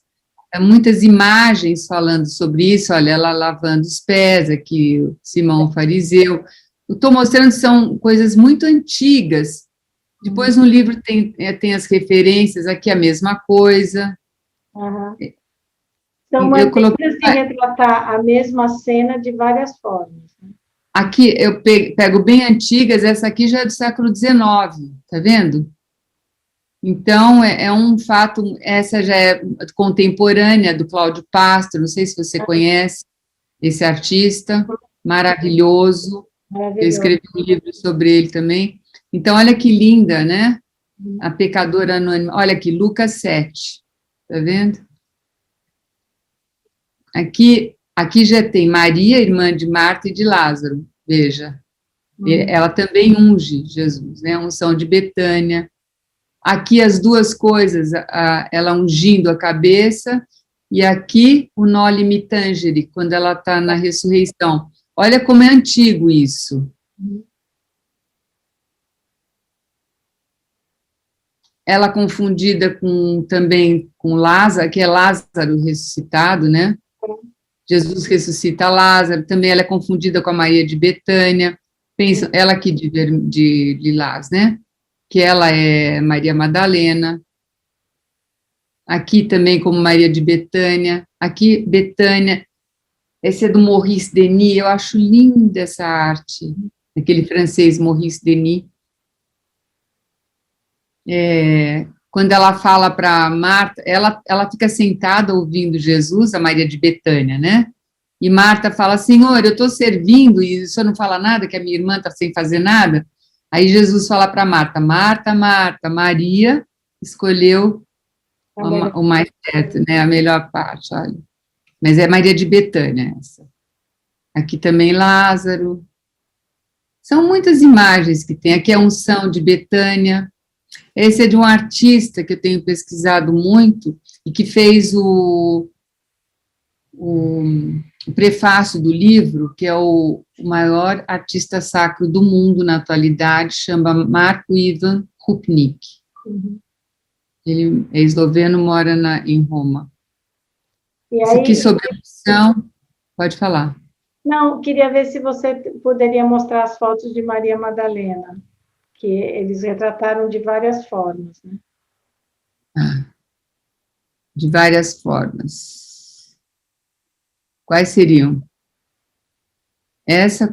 imagens falando sobre isso. Olha, ela lavando os pés, aqui Simão fariseu. Eu estou mostrando que são coisas muito antigas. Depois no livro tem as referências, aqui a mesma coisa. São maneiras de retratar a mesma cena de várias formas. Né? Aqui eu pego bem antigas, essa aqui já é do século XIX, tá vendo? Então, é um fato, essa já é contemporânea do Cláudio Pastro, não sei se você conhece esse artista, maravilhoso, eu Maravilhoso. escrevi um livro sobre ele também. Então, olha que linda, né? A pecadora anônima. Olha aqui, Lucas 7, tá vendo? Aqui já tem Maria, irmã de Marta e de Lázaro, veja. Ela também unge Jesus, né? A unção de Betânia. Aqui as duas coisas, ela ungindo a cabeça, e aqui o Noli Me Tangere, quando ela está na ressurreição. Olha como é antigo isso. Ela confundida também com Lázaro, que é Lázaro ressuscitado, né? Jesus ressuscita Lázaro, também ela é confundida com a Maria de Betânia, pensa, ela aqui de Lilás, né? Que ela é Maria Madalena, aqui também como Maria de Betânia, aqui Betânia, esse é do Maurice Denis, eu acho linda essa arte, aquele francês Maurice Denis. Quando ela fala para Marta, ela fica sentada ouvindo Jesus, a Maria de Betânia, né? E Marta fala, Senhor, eu estou servindo e o senhor não fala nada, que a minha irmã está sem fazer nada? Aí Jesus fala para Marta, Marta, Marta, Maria escolheu o mais certo, né? A melhor parte, olha. Mas é Maria de Betânia essa. Aqui também Lázaro. São muitas imagens que tem. Aqui é a unção de Betânia. Esse é de um artista que eu tenho pesquisado muito e que fez o prefácio do livro, que é o maior artista sacro do mundo na atualidade, chama Marko Ivan Rupnik. Ele é esloveno, mora em Roma. E Isso aqui sobre a unção, pode falar. Não, queria ver se você poderia mostrar as fotos de Maria Madalena, que eles retrataram de várias formas, né? De várias formas. Quais seriam? Essa,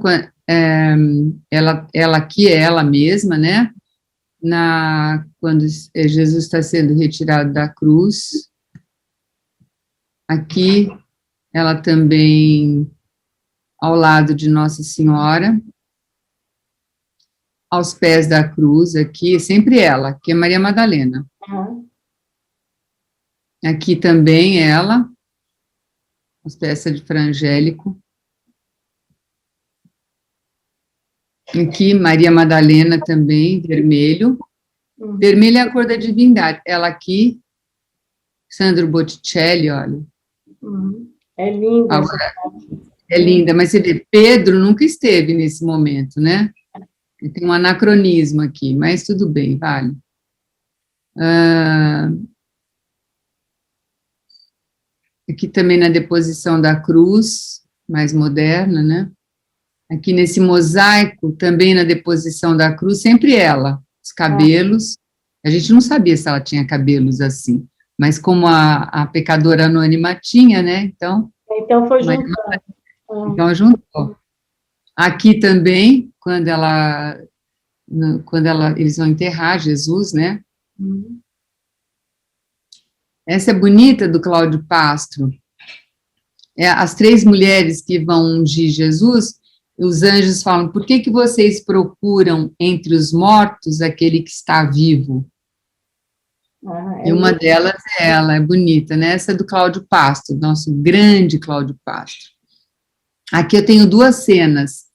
ela aqui é ela mesma, né? Quando Jesus está sendo retirado da cruz. Aqui, ela também ao lado de Nossa Senhora, aos pés da cruz, aqui, sempre ela, que é Maria Madalena. Aqui também ela, as peças de frangélico. Aqui, Maria Madalena também, vermelho. Vermelho é a cor da divindade. Ela aqui, Sandro Botticelli, olha. É linda. Agora, é linda, mas você vê, Pedro nunca esteve nesse momento, né? Tem um anacronismo aqui, mas tudo bem, vale. Aqui também na deposição da cruz, mais moderna, né? Aqui nesse mosaico, também na deposição da cruz, sempre ela, os cabelos. A gente não sabia se ela tinha cabelos assim, mas como a pecadora anônima tinha, né? Então foi juntando. Então, juntou. Aqui também, quando eles vão enterrar Jesus, né? Essa é bonita do Cláudio Pastro. As 3 mulheres que vão ungir Jesus, os anjos falam, por que vocês procuram entre os mortos aquele que está vivo? E uma delas é ela, é bonita, né? Essa é do Cláudio Pastro, nosso grande Cláudio Pastro. Aqui eu tenho 2 cenas.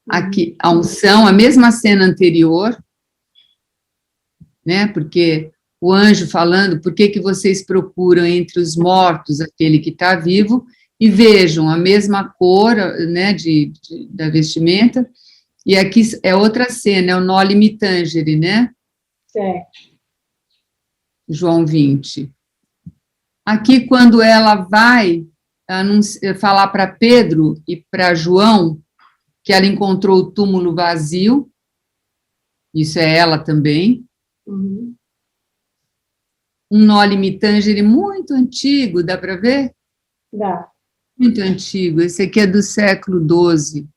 Aqui, a unção, a mesma cena anterior, né? Porque o anjo falando, por que vocês procuram entre os mortos aquele que está vivo? E vejam, a mesma cor, né, da vestimenta, e aqui é outra cena, é o Noli Me Tangere, né? Certo. João 20. Aqui, quando ela vai falar para Pedro e para João, que ela encontrou o túmulo vazio, isso é ela também. Um Noli Me Tangere muito antigo, dá para ver? Dá. Muito antigo, esse aqui é do século XII.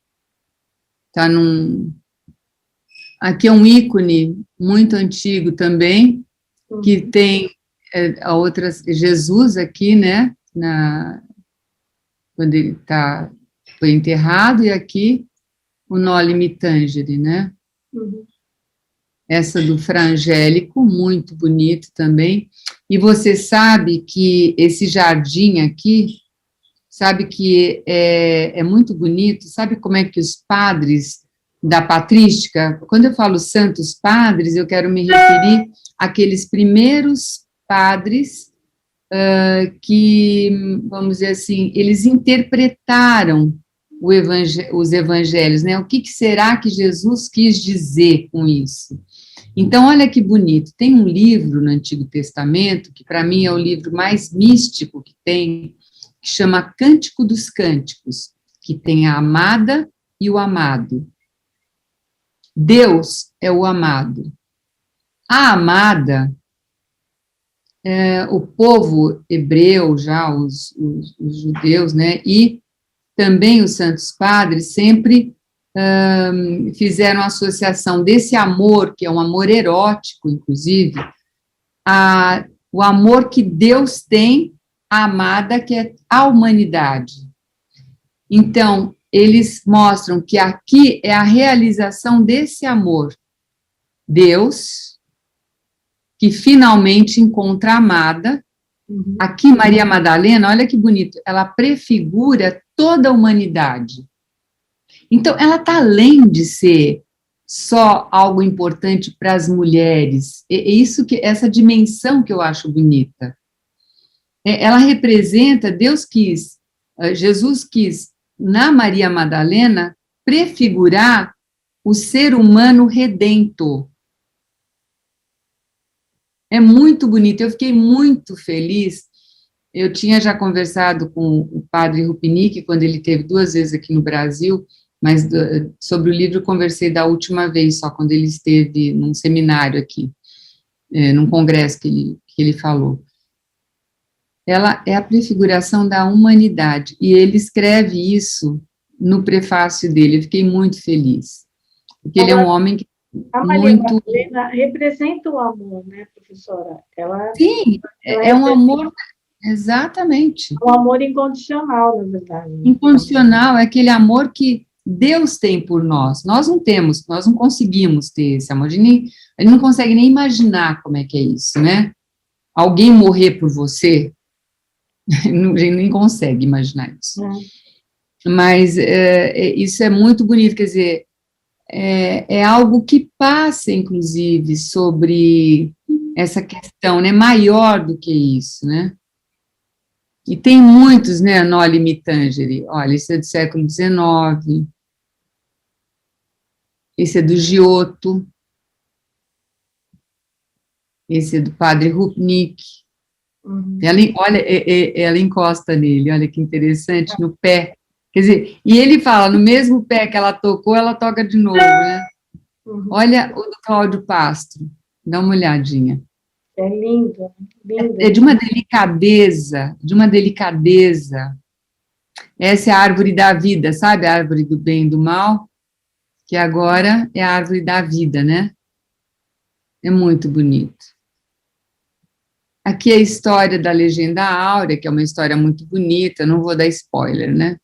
Aqui é um ícone muito antigo também, que tem a outra, Jesus aqui, né, quando ele foi enterrado, e aqui o Noli Me Tangere, né? Essa do Fra Angélico, muito bonito também. E você sabe que esse jardim aqui, sabe que é muito bonito, sabe como é que os padres da patrística, quando eu falo santos padres, eu quero me referir àqueles primeiros padres que, vamos dizer assim, eles interpretaram os evangelhos, né? O que será que Jesus quis dizer com isso? Então, olha que bonito, tem um livro no Antigo Testamento, que para mim é o livro mais místico que tem, que chama Cântico dos Cânticos, que tem a amada e o amado. Deus é o amado. A amada, o povo hebreu, já os judeus, né, e também os santos padres sempre fizeram associação desse amor, que é um amor erótico, inclusive, o amor que Deus tem à amada, que é a humanidade. Então, eles mostram que aqui é a realização desse amor. Deus, que finalmente encontra a amada. Aqui, Maria Madalena, olha que bonito, ela prefigura toda a humanidade. Então, ela está além de ser só algo importante para as mulheres. Essa dimensão que eu acho bonita. Ela representa, Jesus quis, na Maria Madalena, prefigurar o ser humano redento. É muito bonito, eu fiquei muito feliz. Eu tinha já conversado com o padre Rupinique, quando ele esteve 2 vezes aqui no Brasil, mas sobre o livro eu conversei da última vez, só quando ele esteve num seminário aqui, num congresso que ele falou. Ela é a prefiguração da humanidade, e ele escreve isso no prefácio dele. Eu fiquei muito feliz, porque ele é um homem que a Maria Madalena representa o amor, né, professora? Sim, é um amor, exatamente. Um amor incondicional, na verdade. Incondicional, é aquele amor que Deus tem por nós. Nós não temos, nós não conseguimos ter esse amor. A gente não consegue nem imaginar como é que é isso, né? Alguém morrer por você, a gente nem consegue imaginar isso. Mas isso é muito bonito, quer dizer, é algo que passa, inclusive, sobre essa questão, né, maior do que isso, né? E tem muitos, né, Noli Me Tangere. Olha, esse é do século XIX, esse é do Giotto, esse é do padre Rupnik. Olha, ela encosta nele, olha que interessante, no pé. Quer dizer, e ele fala, no mesmo pé que ela tocou, ela toca de novo, né? Olha o do Cláudio Pastro, dá uma olhadinha. É lindo, lindo. É de uma delicadeza, Essa é a árvore da vida, sabe? A árvore do bem e do mal, que agora é a árvore da vida, né? É muito bonito. Aqui é a história da Legenda Áurea, que é uma história muito bonita, não vou dar spoiler, né?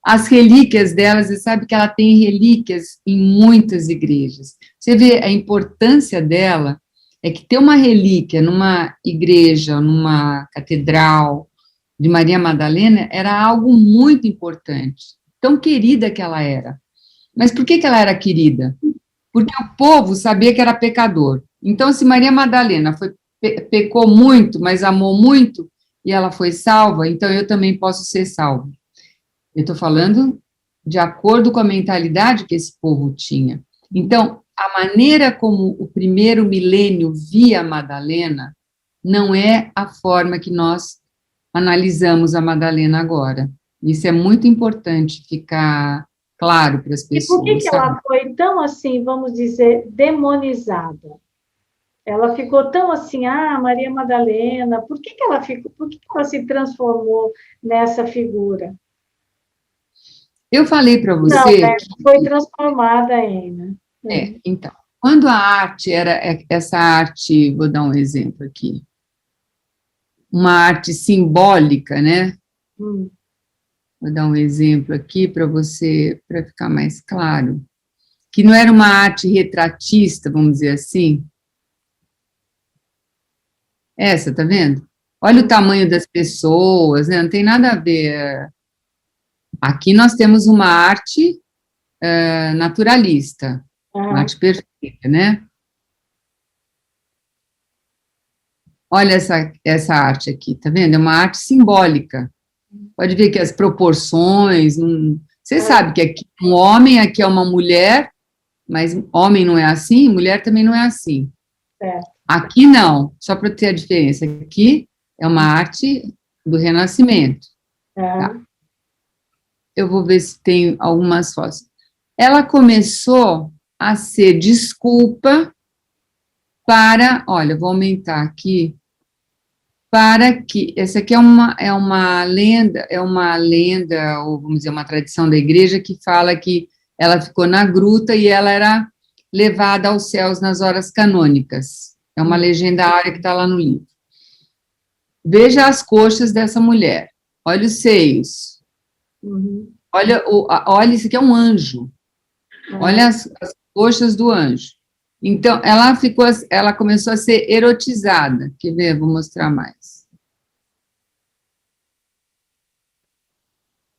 As relíquias delas, você sabe que ela tem relíquias em muitas igrejas. Você vê a importância dela, é que ter uma relíquia numa igreja, numa catedral de Maria Madalena, era algo muito importante, tão querida que ela era. Mas por que ela era querida? Porque o povo sabia que era pecador. Então, se Maria Madalena pecou muito, mas amou muito, e ela foi salva, então eu também posso ser salva. Eu estou falando de acordo com a mentalidade que esse povo tinha. Então, a maneira como o primeiro milênio via a Madalena não é a forma que nós analisamos a Madalena agora. Isso é muito importante ficar claro para as pessoas. E por que ela foi tão assim, vamos dizer, demonizada? Ela ficou tão assim, Maria Madalena, por que ela se transformou nessa figura? Eu falei para você... Não, foi transformada ainda. Então, quando a arte era essa arte, vou dar um exemplo aqui, uma arte simbólica, né? Vou dar um exemplo aqui para você, para ficar mais claro, que não era uma arte retratista, vamos dizer assim. Essa, tá vendo? Olha o tamanho das pessoas, né? Não tem nada a ver. Aqui nós temos uma arte naturalista, uma arte perfeita, né? Olha essa arte aqui, tá vendo? É uma arte simbólica. Pode ver que as proporções, você sabe que aqui é um homem, aqui é uma mulher, mas homem não é assim, mulher também não é assim. Aqui não, só para ter a diferença. Aqui é uma arte do Renascimento. Tá? Eu vou ver se tem algumas fotos. Ela começou a ser desculpa para, olha, vou aumentar aqui, para que, essa aqui é uma lenda, ou vamos dizer, uma tradição da igreja que fala que ela ficou na gruta e ela era levada aos céus nas horas canônicas. É uma legendária que está lá no livro. Veja as coxas dessa mulher. Olha os seios. Olha, isso aqui é um anjo. Olha as coxas do anjo. Então, ela começou a ser erotizada. Quer ver? Vou mostrar mais.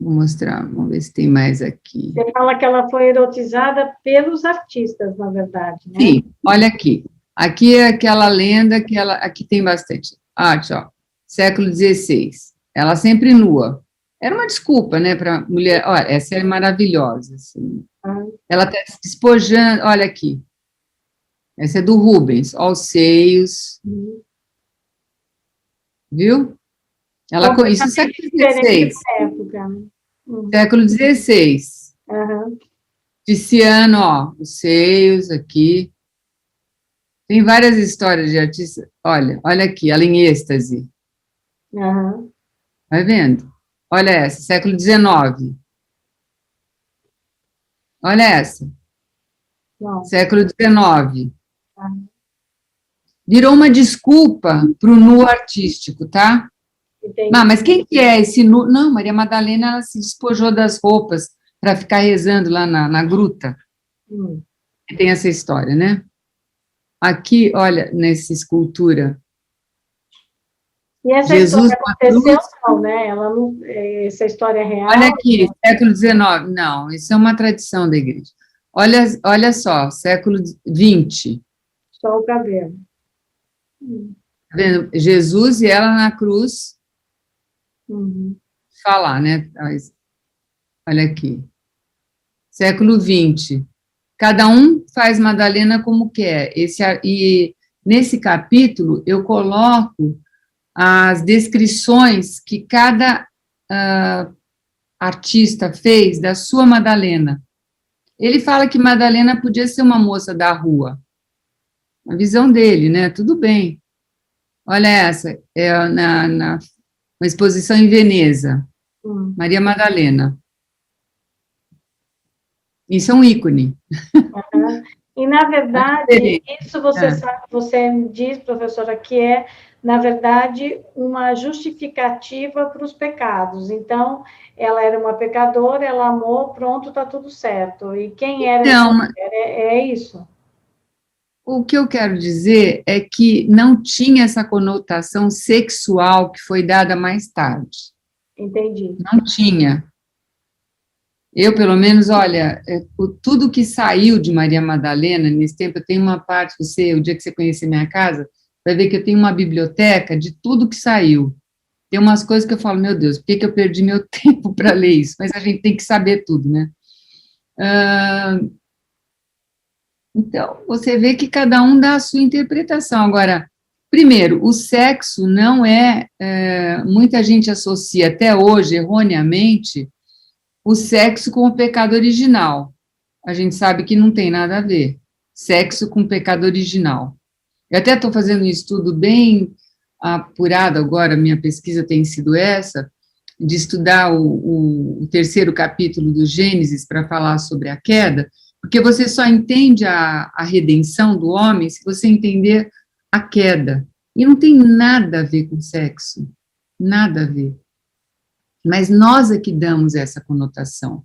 Vou mostrar, vamos ver se tem mais aqui. Você fala que ela foi erotizada pelos artistas, na verdade, né? Sim, olha aqui. Aqui é aquela lenda que aqui tem bastante arte, ó. Século XVI. Ela sempre nua. Era uma desculpa, né, para mulher. Olha, essa é maravilhosa. Assim. Ela está se despojando. Olha aqui. Essa é do Rubens. Olha os seios. Viu? Isso é século XVI. Século XVI. Tiziano, ó, os seios aqui. Tem várias histórias de artistas. Olha aqui, ela em êxtase. Vai vendo? Olha essa, século XIX. Olha essa. Século XIX. Virou uma desculpa para o nu artístico, tá? Mas quem que é esse nu? Não, Maria Madalena, ela se despojou das roupas para ficar rezando lá na gruta. Tem essa história, né? Aqui, olha, nessa escultura. E essa Jesus história aconteceu, não, né? Essa história é real? Olha aqui, século XIX. Não, isso é uma tradição da igreja. Olha só, século XX. Só o cabelo. Tá vendo? Jesus e ela na cruz. Falar, né? Olha aqui. Século XX. Cada um faz Madalena como quer. E nesse capítulo eu coloco as descrições que cada artista fez da sua Madalena. Ele fala que Madalena podia ser uma moça da rua. A visão dele, né? Tudo bem. Olha essa, é uma exposição em Veneza. Maria Madalena. Isso é um ícone. E, na verdade, isso você diz, professora, que é, na verdade, uma justificativa para os pecados. Então, ela era uma pecadora, ela amou, pronto, está tudo certo. E quem era essa mulher? É isso. O que eu quero dizer é que não tinha essa conotação sexual que foi dada mais tarde. Entendi. Não tinha. Eu, pelo menos, olha, tudo que saiu de Maria Madalena, nesse tempo, eu tenho uma parte, o dia que você conhecer minha casa, vai ver que eu tenho uma biblioteca de tudo que saiu. Tem umas coisas que eu falo, meu Deus, por que eu perdi meu tempo para ler isso? Mas a gente tem que saber tudo, né? Então, você vê que cada um dá a sua interpretação. Agora, primeiro, o sexo não muita gente associa até hoje, erroneamente, o sexo com o pecado original. A gente sabe que não tem nada a ver. Sexo com pecado original. Eu até estou fazendo um estudo bem apurado agora, minha pesquisa tem sido essa, de estudar o terceiro capítulo do Gênesis para falar sobre a queda, Porque você só entende a redenção do homem se você entender a queda. E não tem nada a ver com sexo, nada a ver. Mas nós é que damos essa conotação.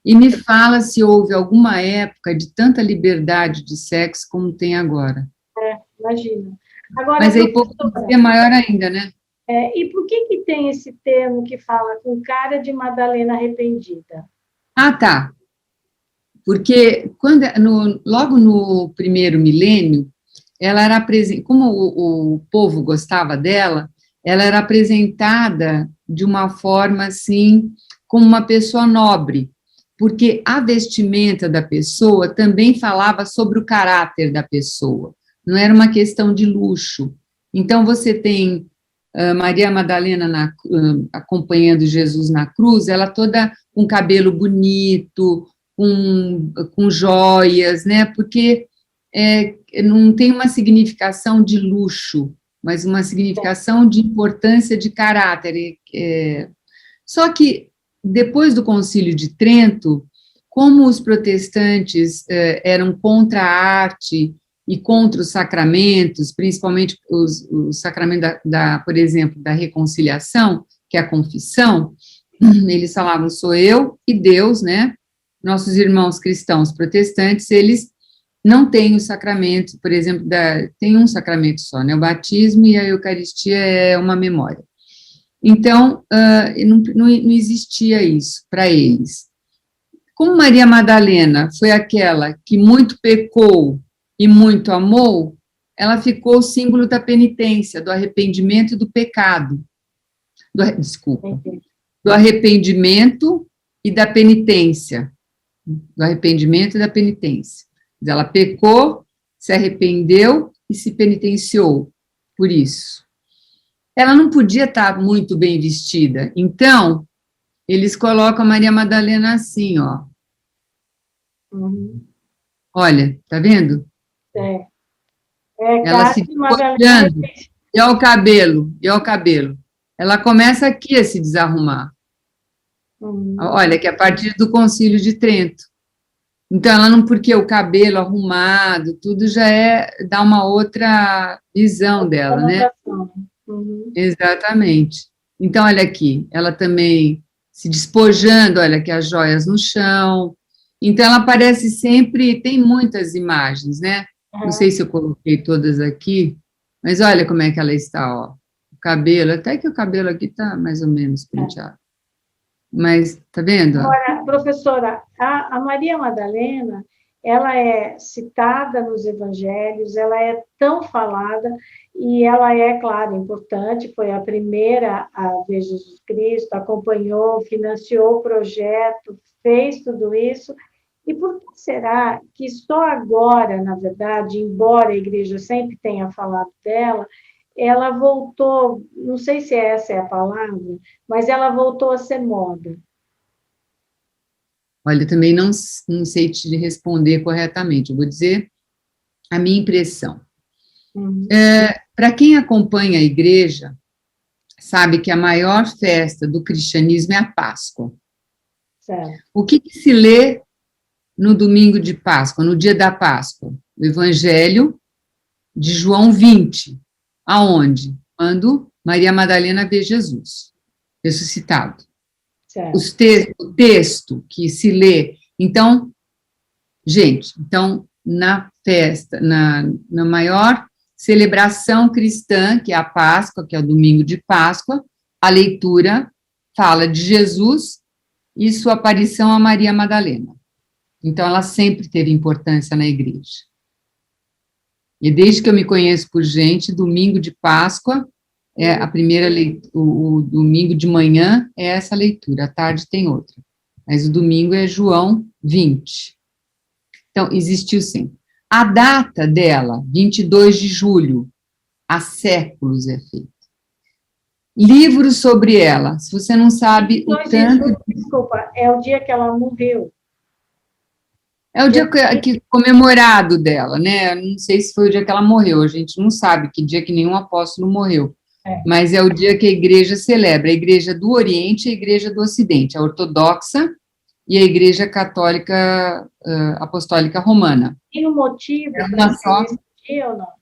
E me fala se houve alguma época de tanta liberdade de sexo como tem agora. Imagina. Agora, mas a hipocrisia é maior ainda, né? E por que tem esse termo que fala com cara de Madalena arrependida? Ah, tá. Porque logo no primeiro milênio, ela era como o povo gostava dela, ela era apresentada de uma forma assim, como uma pessoa nobre, porque a vestimenta da pessoa também falava sobre o caráter da pessoa, não era uma questão de luxo. Então, você tem Maria Madalena acompanhando Jesus na cruz, ela toda com cabelo bonito, com joias, né? Porque não tem uma significação de luxo, mas uma significação de importância de caráter. Só que, depois do Concílio de Trento, como os protestantes eram contra a arte e contra os sacramentos, principalmente o sacramento, por exemplo, da reconciliação, que é a confissão, eles falavam, sou eu e Deus, né? Nossos irmãos cristãos protestantes, eles não têm o sacramento, por exemplo, tem um sacramento só, né? O batismo e a Eucaristia é uma memória. Então, não existia isso para eles. Como Maria Madalena foi aquela que muito pecou e muito amou, ela ficou o símbolo da penitência, do arrependimento e do pecado. Do arrependimento e da penitência. Do arrependimento e da penitência. Ela pecou, se arrependeu e se penitenciou por isso. Ela não podia estar muito bem vestida, então eles colocam a Maria Madalena assim, ó. Olha, tá vendo? Ela se despojando, e olha o cabelo. Ela começa aqui a se desarrumar. Olha, que é a partir do Concílio de Trento. Então, ela não, porque o cabelo arrumado, tudo já dá uma outra visão dela, né? Exatamente. Então, olha aqui, ela também se despojando, olha aqui as joias no chão. Então, ela aparece sempre, tem muitas imagens, né? Não sei se eu coloquei todas aqui, mas olha como é que ela está, ó. O cabelo, até que o cabelo aqui está mais ou menos penteado. Mas, tá vendo? Agora, professora, a Maria Madalena, ela é citada nos evangelhos, ela é tão falada, e ela é, claro, importante, foi a primeira a ver Jesus Cristo, acompanhou, financiou o projeto, fez tudo isso. E por que será que só agora, na verdade, embora a igreja sempre tenha falado dela, ela voltou, não sei se essa é a palavra, mas ela voltou a ser moda? Olha, eu também não sei te responder corretamente, eu vou dizer a minha impressão. Para quem acompanha a igreja, sabe que a maior festa do cristianismo é a Páscoa. Certo. O que se lê no domingo de Páscoa, no dia da Páscoa? O Evangelho de João 20. Aonde? Quando Maria Madalena vê Jesus ressuscitado. O texto que se lê. Então, gente, na festa, na maior celebração cristã, que é a Páscoa, que é o domingo de Páscoa, a leitura fala de Jesus e sua aparição a Maria Madalena. Então, ela sempre teve importância na igreja. E desde que eu me conheço por gente, domingo de Páscoa é a primeira leitura, o domingo de manhã é essa leitura, à tarde tem outra. Mas o domingo é João 20. Então, existiu sempre. A data dela, 22 de julho, há séculos é feita. Livros sobre ela, se você não sabe o tanto... Desculpa, é o dia que ela morreu. É o dia que comemorado dela, né? Não sei se foi o dia que ela morreu, a gente não sabe que dia que nenhum apóstolo morreu. Mas é o dia que a igreja celebra, a igreja do Oriente e a igreja do Ocidente, a ortodoxa e a Igreja Católica Apostólica Romana. Tem um motivo É para uma só. esse dia ou não?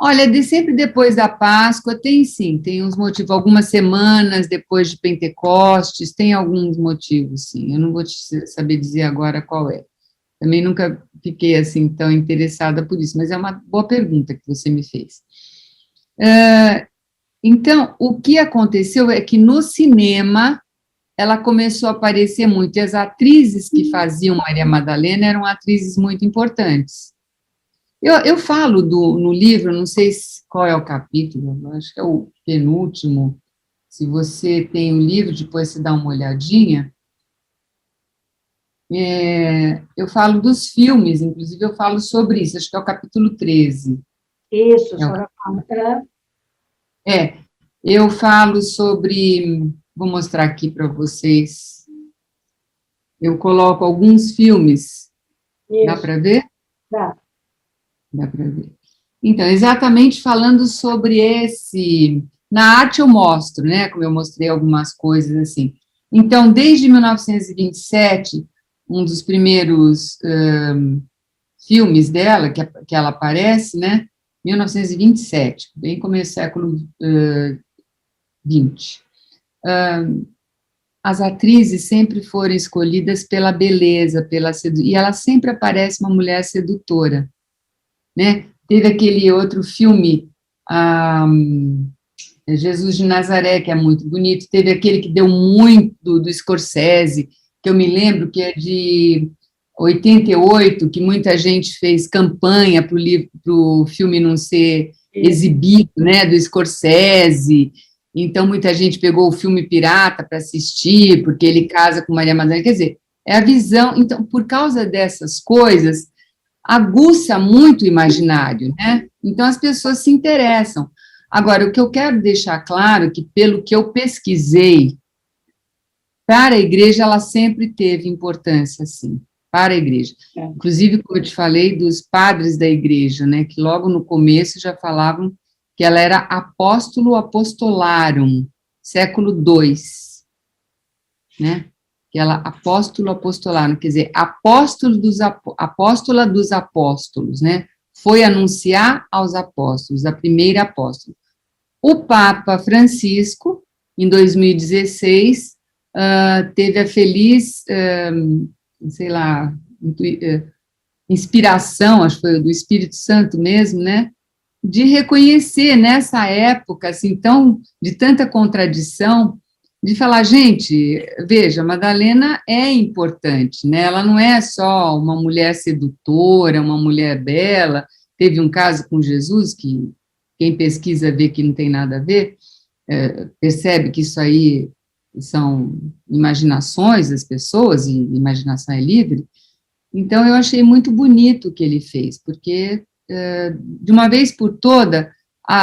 Olha, sempre depois da Páscoa, tem sim, tem uns motivos, algumas semanas depois de Pentecostes, tem alguns motivos, sim, eu não vou te saber dizer agora qual é. Também nunca fiquei, assim, tão interessada por isso, mas é uma boa pergunta que você me fez. Então, o que aconteceu é que no cinema, ela começou a aparecer muito, e as atrizes que faziam Maria Madalena eram atrizes muito importantes. Eu falo no livro, não sei qual é o capítulo, acho que é o penúltimo. Se você tem o livro, depois você dá uma olhadinha. Eu falo dos filmes, inclusive eu falo sobre isso, acho que é o capítulo 13. Isso, a É, senhora fala. eu falo sobre, vou mostrar aqui para vocês, eu coloco alguns filmes, dá Isso, para ver? tá. Dá para ver. Então, exatamente falando sobre na arte eu mostro, né, como eu mostrei algumas coisas assim. Então, desde 1927, um dos primeiros filmes dela, que ela aparece, né, 1927, bem começo do século XX. As atrizes sempre foram escolhidas pela beleza, e ela sempre aparece uma mulher sedutora, né? Teve aquele outro filme, Jesus de Nazaré, que é muito bonito. Teve aquele que deu muito, do Scorsese, que eu me lembro que é de 88, que muita gente fez campanha para o filme não ser exibido, né, do Scorsese. Então, muita gente pegou o filme pirata para assistir, porque ele casa com Maria Madalena. Quer dizer, é a visão. Então, por causa dessas coisas, aguça muito o imaginário, né? Então, as pessoas se interessam. Agora, o que eu quero deixar claro é que, pelo que eu pesquisei, para a igreja, ela sempre teve importância, sim, para a igreja. Inclusive, como eu te falei, dos padres da igreja, né, que logo no começo já falavam que ela era apóstolo apostolarum, século II, né? Que ela apóstolo apostolarum, quer dizer, apóstola dos apóstolos, né? Foi anunciar aos apóstolos, a primeira apóstola. O Papa Francisco, em 2016, teve a feliz, sei lá, inspiração, acho que foi do Espírito Santo mesmo, né, de reconhecer nessa época, assim, de tanta contradição, de falar, gente, veja, Madalena é importante, né, ela não é só uma mulher sedutora, uma mulher bela, teve um caso com Jesus, que quem pesquisa vê que não tem nada a ver, percebe que isso aí são imaginações das pessoas, e imaginação é livre. Então, eu achei muito bonito o que ele fez, porque, de uma vez por toda,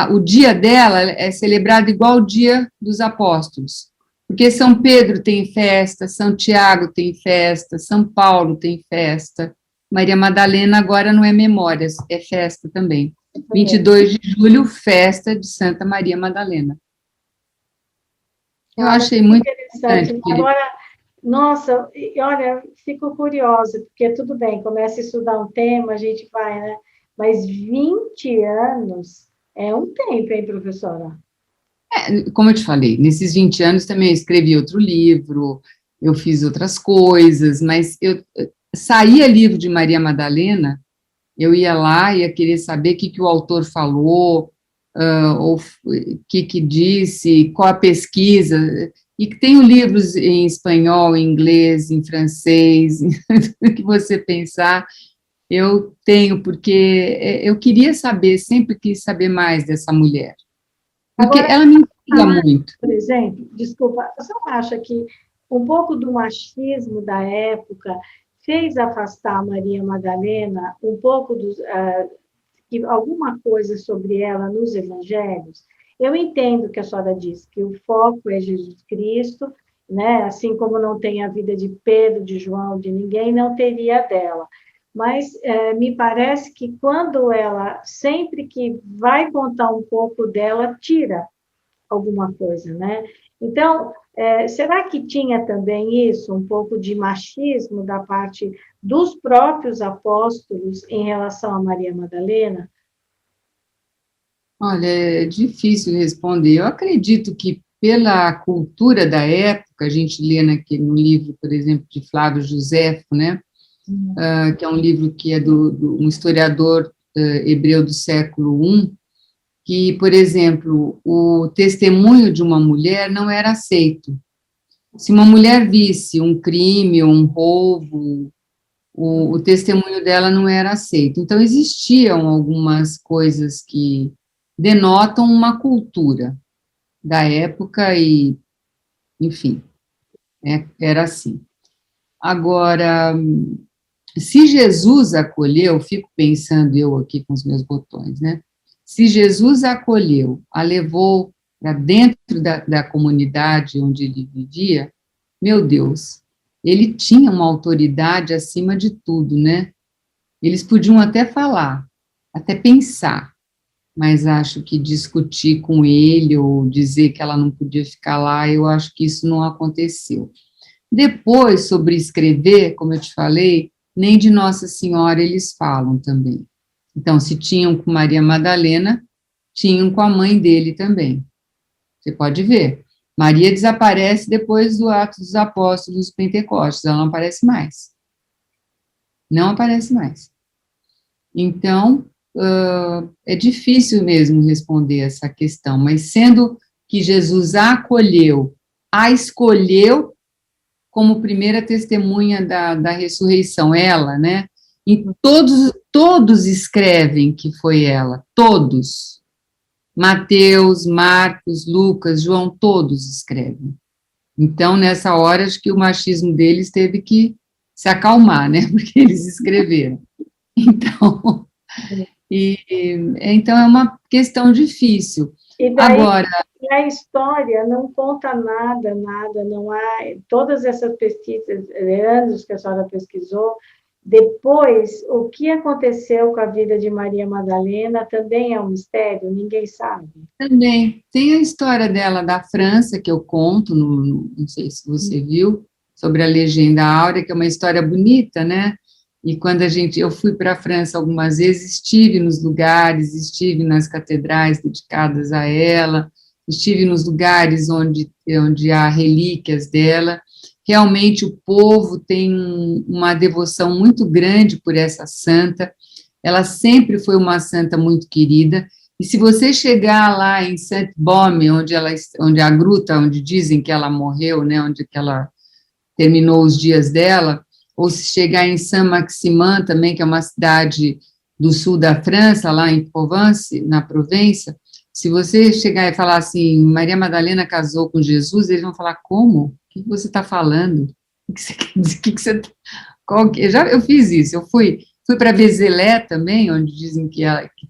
o dia dela é celebrado igual o dia dos apóstolos, porque São Pedro tem festa, São Tiago tem festa, São Paulo tem festa, Maria Madalena agora não é memórias, é festa também. 22 de julho, festa de Santa Maria Madalena. Eu achei muito interessante. Agora, nossa, olha, fico curiosa, porque tudo bem, começa a estudar um tema, a gente vai, né? Mas 20 anos é um tempo, hein, professora? Como eu te falei, nesses 20 anos também eu escrevi outro livro, eu fiz outras coisas, mas eu saía livro de Maria Madalena, eu ia lá e ia querer saber o que o autor falou, ou o que disse, qual a pesquisa, e tenho livros em espanhol, em inglês, em francês, o que você pensar, eu tenho, porque eu queria saber, sempre quis saber mais dessa mulher, porque Agora, ela me intriga muito. por exemplo, desculpa, você não acha que um pouco do machismo da época fez afastar a Maria Madalena um pouco alguma coisa sobre ela nos evangelhos? Eu entendo que a senhora diz que o foco é Jesus Cristo, né? Assim como não tem a vida de Pedro, de João, de ninguém, não teria a dela. Mas me parece que quando ela, sempre que vai contar um pouco dela, tira alguma coisa, né? Então, Será que tinha também isso, um pouco de machismo da parte dos próprios apóstolos em relação a Maria Madalena? Olha, é difícil responder. Eu acredito que pela cultura da época, a gente lê no livro, por exemplo, de Flávio Josefo, né, que é um livro que é do um historiador hebreu do século I, que, por exemplo, o testemunho de uma mulher não era aceito. Se uma mulher visse um crime, um roubo, o testemunho dela não era aceito. Então, existiam algumas coisas que denotam uma cultura da época e, enfim, era assim. Agora, se Jesus acolheu, fico pensando eu aqui com os meus botões, né? Se Jesus acolheu, a levou para dentro da comunidade onde ele vivia, meu Deus, ele tinha uma autoridade acima de tudo, né? Eles podiam até falar, até pensar, mas acho que discutir com ele ou dizer que ela não podia ficar lá, eu acho que isso não aconteceu. Depois, sobre escrever, como eu te falei, nem de Nossa Senhora eles falam também. Então, se tinham com Maria Madalena, tinham com a mãe dele também. Você pode ver. Maria desaparece depois do Atos dos Apóstolos dos Pentecostes, ela não aparece mais. Não aparece mais. Então, é difícil mesmo responder essa questão, mas sendo que Jesus a acolheu, a escolheu como primeira testemunha da ressurreição, ela, né? E todos escrevem que foi ela, todos. Mateus, Marcos, Lucas, João, todos escrevem. Então, nessa hora, acho que o machismo deles teve que se acalmar, né? Porque eles escreveram. Então, então é uma questão difícil. E daí, agora, a história não conta nada, não há todas essas pesquisas, anos que a senhora pesquisou, depois, o que aconteceu com a vida de Maria Madalena também é um mistério, ninguém sabe. Também. Tem a história dela da França, que eu conto, não sei se você viu, sobre a Legenda Áurea, que é uma história bonita, né? E quando eu fui para a França algumas vezes, estive nos lugares, estive nas catedrais dedicadas a ela, estive nos lugares onde há relíquias dela. Realmente o povo tem uma devoção muito grande por essa santa. Ela sempre foi uma santa muito querida. E se você chegar lá em Saint-Baume, onde a gruta, onde dizem que ela morreu, né, onde que ela terminou os dias dela, ou se chegar em Saint-Maximin também, que é uma cidade do sul da França, lá em Provence, na Provença, se você chegar e falar assim, Maria Madalena casou com Jesus, eles vão falar, como? O que você está falando? O que você quer dizer? Eu fiz isso, eu fui para Vézelay também, onde dizem que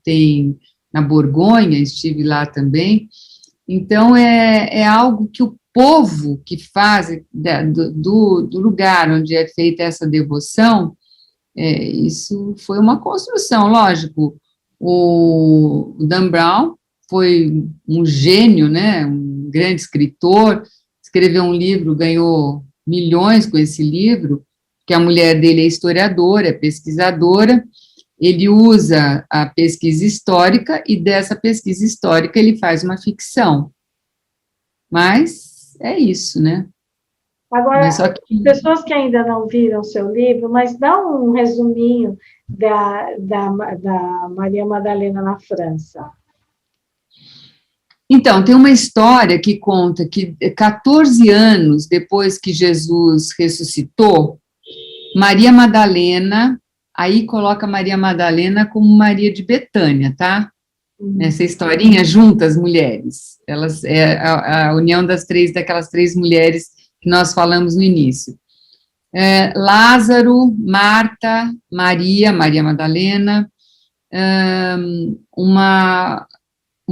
tem na Borgonha, estive lá também. Então, é algo que o povo que faz do lugar onde é feita essa devoção, isso foi uma construção, lógico. O Dan Brown foi um gênio, né, um grande escritor, escreveu um livro, ganhou milhões com esse livro, que a mulher dele é historiadora, é pesquisadora, ele usa a pesquisa histórica e dessa pesquisa histórica ele faz uma ficção. Mas é isso, né? Agora, pessoas que ainda não viram seu livro, mas dá um resuminho da Maria Madalena na França. Então, tem uma história que conta que 14 anos depois que Jesus ressuscitou, Maria Madalena, aí coloca Maria Madalena como Maria de Betânia, tá? Nessa historinha, juntas, mulheres. Elas é a união daquelas três mulheres que nós falamos no início. Lázaro, Marta, Maria Madalena, uma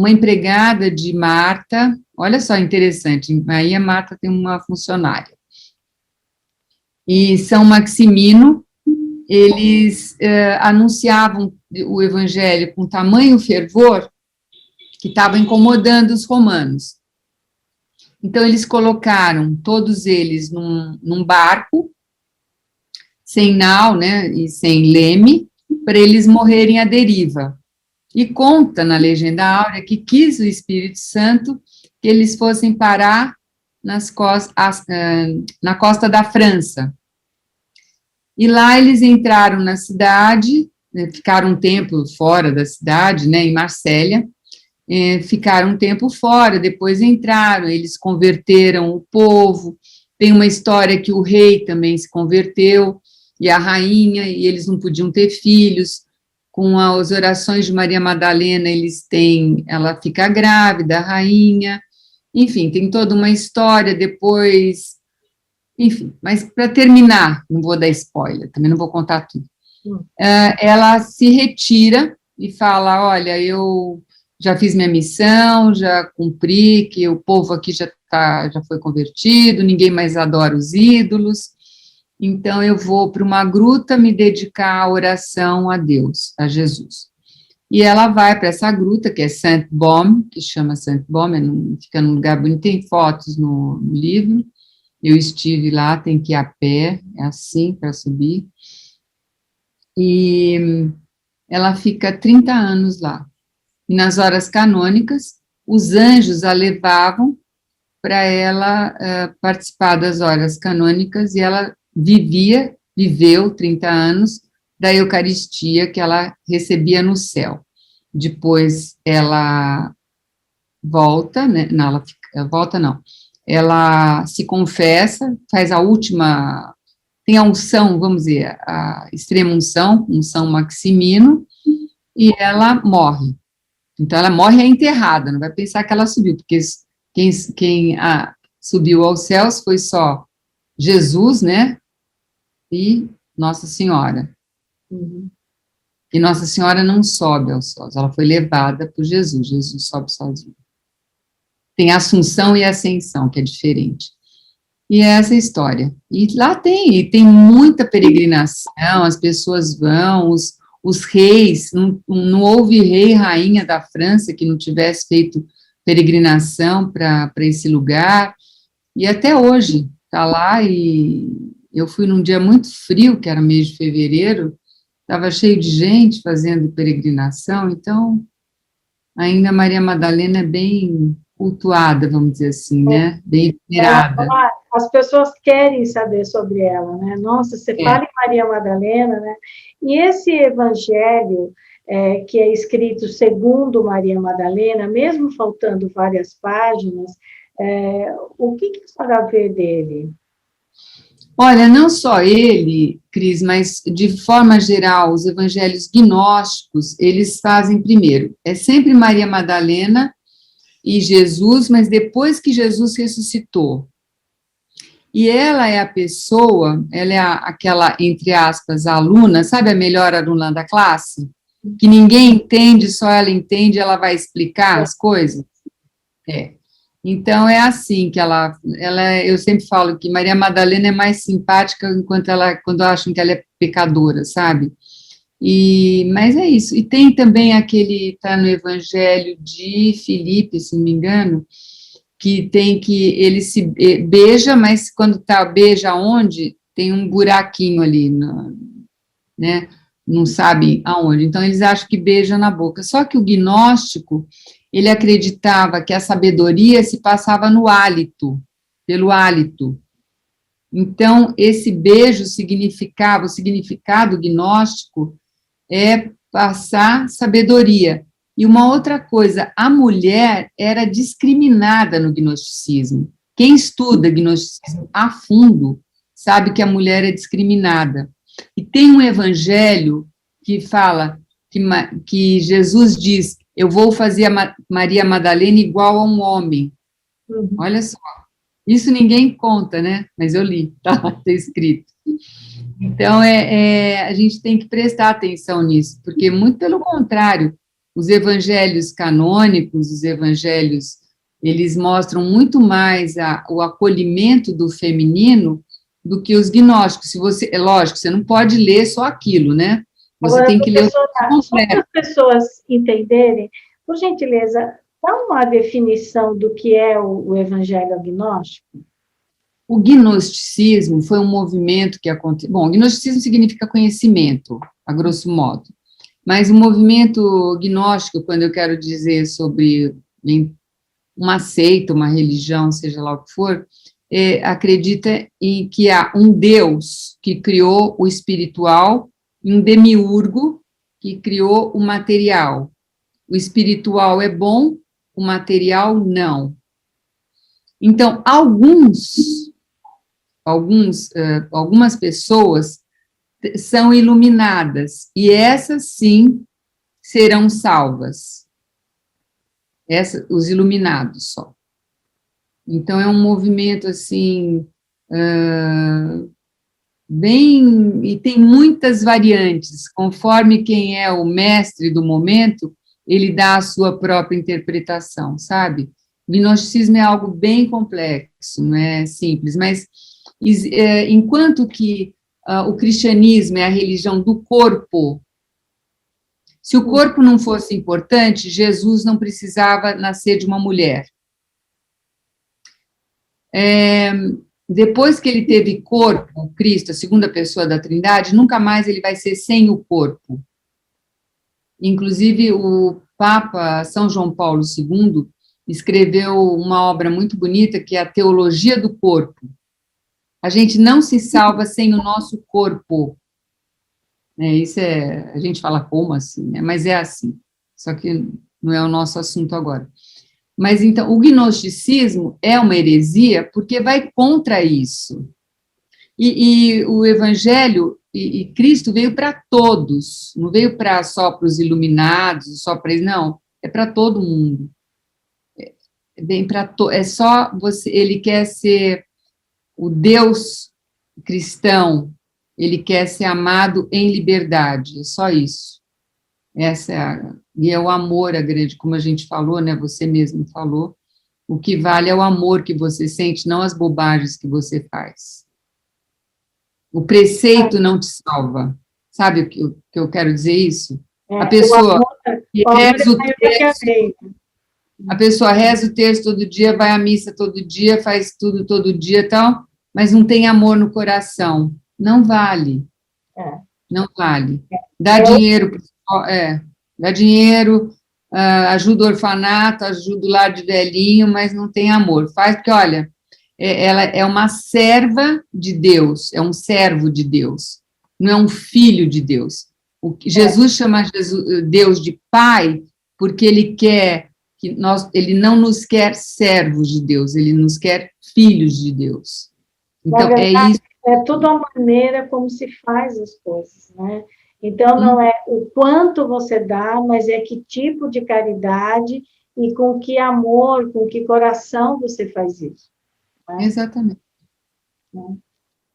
empregada de Marta, olha só, interessante, aí a Marta tem uma funcionária. E São Maximino, eles anunciavam o evangelho com tamanho fervor que estava incomodando os romanos. Então, eles colocaram todos eles num barco, sem nau, né, e sem leme, para eles morrerem à deriva. E conta na legenda áurea que quis o Espírito Santo que eles fossem parar na costa da França. E lá eles entraram na cidade, né, ficaram um tempo fora da cidade, né, em Marsella, ficaram um tempo fora, depois entraram, eles converteram o povo. Tem uma história que o rei também se converteu, e a rainha, e eles não podiam ter filhos. Com as orações de Maria Madalena, ela fica grávida, a rainha, enfim, tem toda uma história depois, enfim, mas para terminar, não vou dar spoiler, também não vou contar tudo. Ela se retira e fala, olha, eu já fiz minha missão, já cumpri, que o povo aqui já foi convertido, ninguém mais adora os ídolos, então eu vou para uma gruta me dedicar à oração a Deus, a Jesus. E ela vai para essa gruta, que é Saint-Baume, que chama Saint-Baume, fica num lugar bonito, tem fotos no livro, eu estive lá, tem que ir a pé, é assim, para subir, e ela fica 30 anos lá. E nas horas canônicas, os anjos a levavam para ela participar das horas canônicas, e ela viveu 30 anos da Eucaristia que ela recebia no céu. Depois ela volta, né? Não, ela se confessa, faz a última, tem a unção, vamos dizer, a extrema unção Maximino, e ela morre. Então, ela morre enterrada, não vai pensar que ela subiu, porque quem subiu aos céus foi só Jesus, né, e Nossa Senhora. Uhum. E Nossa Senhora não sobe aos céus, ela foi levada por Jesus, Jesus sobe sozinho. Tem a Assunção e a Ascensão, que é diferente. E é essa história. E lá tem muita peregrinação, as pessoas vão, os reis, não houve rei e rainha da França que não tivesse feito peregrinação para esse lugar, e até hoje está lá, e eu fui num dia muito frio, que era mês de fevereiro, estava cheio de gente fazendo peregrinação, então ainda Maria Madalena é bem cultuada, vamos dizer assim, né? Bem venerada. As pessoas querem saber sobre ela, né? Nossa, você fala em Maria Madalena, né? E esse evangelho que é escrito segundo Maria Madalena, mesmo faltando várias páginas, o que a senhora vê dele? Olha, não só ele, Cris, mas de forma geral, os evangelhos gnósticos, eles fazem primeiro, é sempre Maria Madalena e Jesus, mas depois que Jesus ressuscitou. E ela é a pessoa, ela é aquela, entre aspas, aluna, sabe a melhor aluna da classe? Que ninguém entende, só ela entende, ela vai explicar as coisas? Então, é assim que eu sempre falo que Maria Madalena é mais simpática quando acham que ela é pecadora, sabe? Mas é isso. E tem também está no Evangelho de Filipe, se não me engano, que ele se beija, mas quando beija onde, tem um buraquinho ali, né? Não sabe aonde. Então, eles acham que beija na boca. Só que o gnóstico, ele acreditava que a sabedoria se passava no hálito, pelo hálito. Então, esse beijo o significado gnóstico é passar sabedoria. E uma outra coisa, a mulher era discriminada no gnosticismo. Quem estuda gnosticismo a fundo sabe que a mulher é discriminada. E tem um evangelho que fala que Jesus diz: eu vou fazer a Maria Madalena igual a um homem. Uhum. Olha só, isso ninguém conta, né? Mas eu li, tá escrito. Então, a gente tem que prestar atenção nisso, porque, muito pelo contrário, os evangelhos canônicos, os evangelhos, eles mostram muito mais o acolhimento do feminino do que os gnósticos. É lógico, você não pode ler só aquilo, né? Você tem que ler o completo. Só para as pessoas entenderem, por gentileza, Dá uma definição do que é o evangelho agnóstico? O gnosticismo foi um movimento que aconteceu... Bom, gnosticismo significa conhecimento, a grosso modo. Mas o movimento gnóstico, quando eu quero dizer sobre uma seita, uma religião, seja lá o que for, acredita em que há um Deus que criou o espiritual e um demiurgo que criou o material. O espiritual é bom, o material não. Então, algumas pessoas são iluminadas, e essas sim serão salvas. Os iluminados só. Então, é um movimento, assim, bem... E tem muitas variantes, conforme quem é o mestre do momento, ele dá a sua própria interpretação, sabe? O gnosticismo é algo bem complexo, não é simples, mas enquanto que o cristianismo é a religião do corpo, se o corpo não fosse importante, Jesus não precisava nascer de uma mulher. Depois que ele teve corpo, Cristo, a segunda pessoa da Trindade, nunca mais ele vai ser sem o corpo. Inclusive, o Papa São João Paulo II escreveu uma obra muito bonita, que é a Teologia do Corpo. A gente não se salva sem o nosso corpo. A gente fala como assim, né? Mas é assim. Só que não é o nosso assunto agora. Mas, então, o gnosticismo é uma heresia porque vai contra isso. E o Evangelho, e Cristo veio para todos, não veio só para os iluminados, só para eles, não, é para todo mundo. É só você, ele quer ser o Deus cristão, ele quer ser amado em liberdade, é só isso. E é o amor a grande, como a gente falou, né, você mesmo falou, o que vale é o amor que você sente, não as bobagens que você faz. O preceito não te salva. Sabe o que eu quero dizer isso? A pessoa reza o texto todo dia, vai à missa todo dia, faz tudo todo dia e tal, mas não tem amor no coração. Não vale. Não vale. Dá dinheiro, ajuda o orfanato, ajuda o lar de velhinho, mas não tem amor. Faz porque, olha, ela é uma serva de Deus, é um servo de Deus, não é um filho de Deus. Jesus chama Deus de Pai porque ele quer ele não nos quer servos de Deus, ele nos quer filhos de Deus. Então, verdade, é isso. É tudo a maneira como se faz as coisas, né? Então, não é o quanto você dá, mas é que tipo de caridade e com que amor, com que coração você faz isso. Né? Exatamente.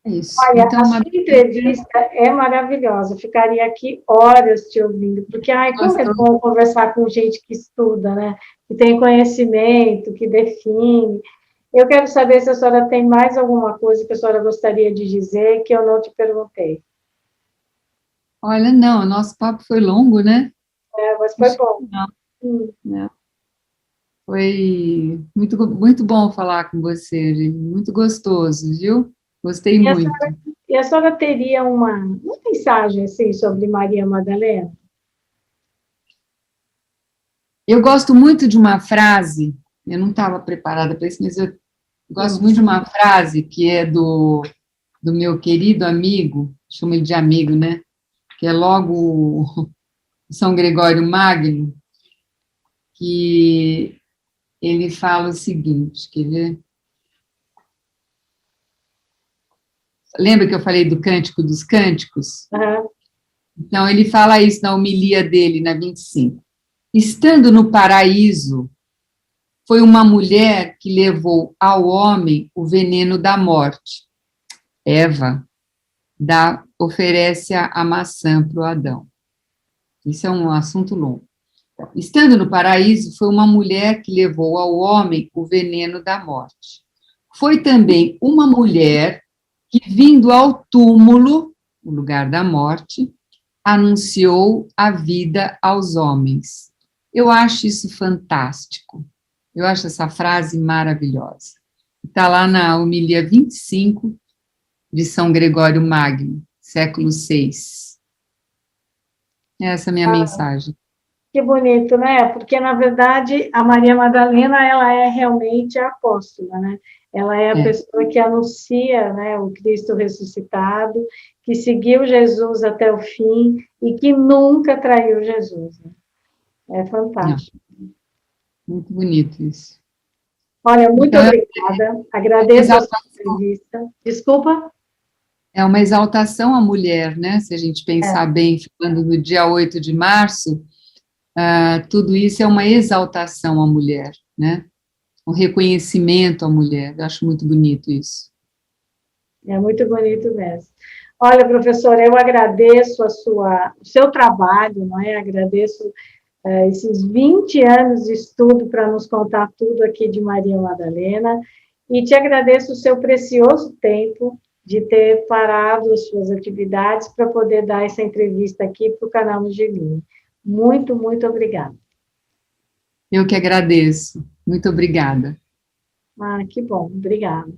É isso. Olha, então, a sua entrevista é maravilhosa, ficaria aqui horas te ouvindo, porque, como é bom conversar com gente que estuda, né? Que tem conhecimento, que define. Eu quero saber se a senhora tem mais alguma coisa que a senhora gostaria de dizer que eu não te perguntei. Olha, não, o nosso papo foi longo, né? Mas foi bom. Não. Foi muito, muito bom falar com você, gente. Muito gostoso, viu? Gostei muito. E a senhora teria uma mensagem assim, sobre Maria Madalena? Eu gosto muito de uma frase, eu não estava preparada para isso, mas eu gosto muito de uma frase que é do meu querido amigo, chamo ele de amigo, né? Que é logo São Gregório Magno, que ele fala o seguinte, quer ver? Lembra que eu falei do Cântico dos Cânticos? Uhum. Então, ele fala isso na homilia dele, na 25. Estando no paraíso, foi uma mulher que levou ao homem o veneno da morte. Eva oferece a maçã para o Adão. Isso é um assunto longo. Estando no paraíso, foi uma mulher que levou ao homem o veneno da morte. Foi também uma mulher que, vindo ao túmulo, o lugar da morte, anunciou a vida aos homens. Eu acho isso fantástico. Eu acho essa frase maravilhosa. Está lá na homilia 25 de São Gregório Magno, século VI. Essa é a minha mensagem. Que bonito, né? Porque, na verdade, a Maria Madalena, ela é realmente a apóstola, né? Ela é a pessoa que anuncia, né, o Cristo ressuscitado, que seguiu Jesus até o fim e que nunca traiu Jesus. Né? É fantástico. Muito bonito isso. Olha, muito obrigada. Agradeço a sua entrevista. Desculpa? É uma exaltação à mulher, né? Se a gente pensar bem, falando do dia 8 de março, tudo isso é uma exaltação à mulher, né? Um reconhecimento à mulher. Eu acho muito bonito isso. É muito bonito mesmo. Olha, professora, eu agradeço o seu trabalho, não é? Agradeço esses 20 anos de estudo para nos contar tudo aqui de Maria Madalena e te agradeço o seu precioso tempo de ter parado as suas atividades para poder dar essa entrevista aqui para o canal Angeline. Muito, muito obrigada. Eu que agradeço. Muito obrigada. Que bom. Obrigada.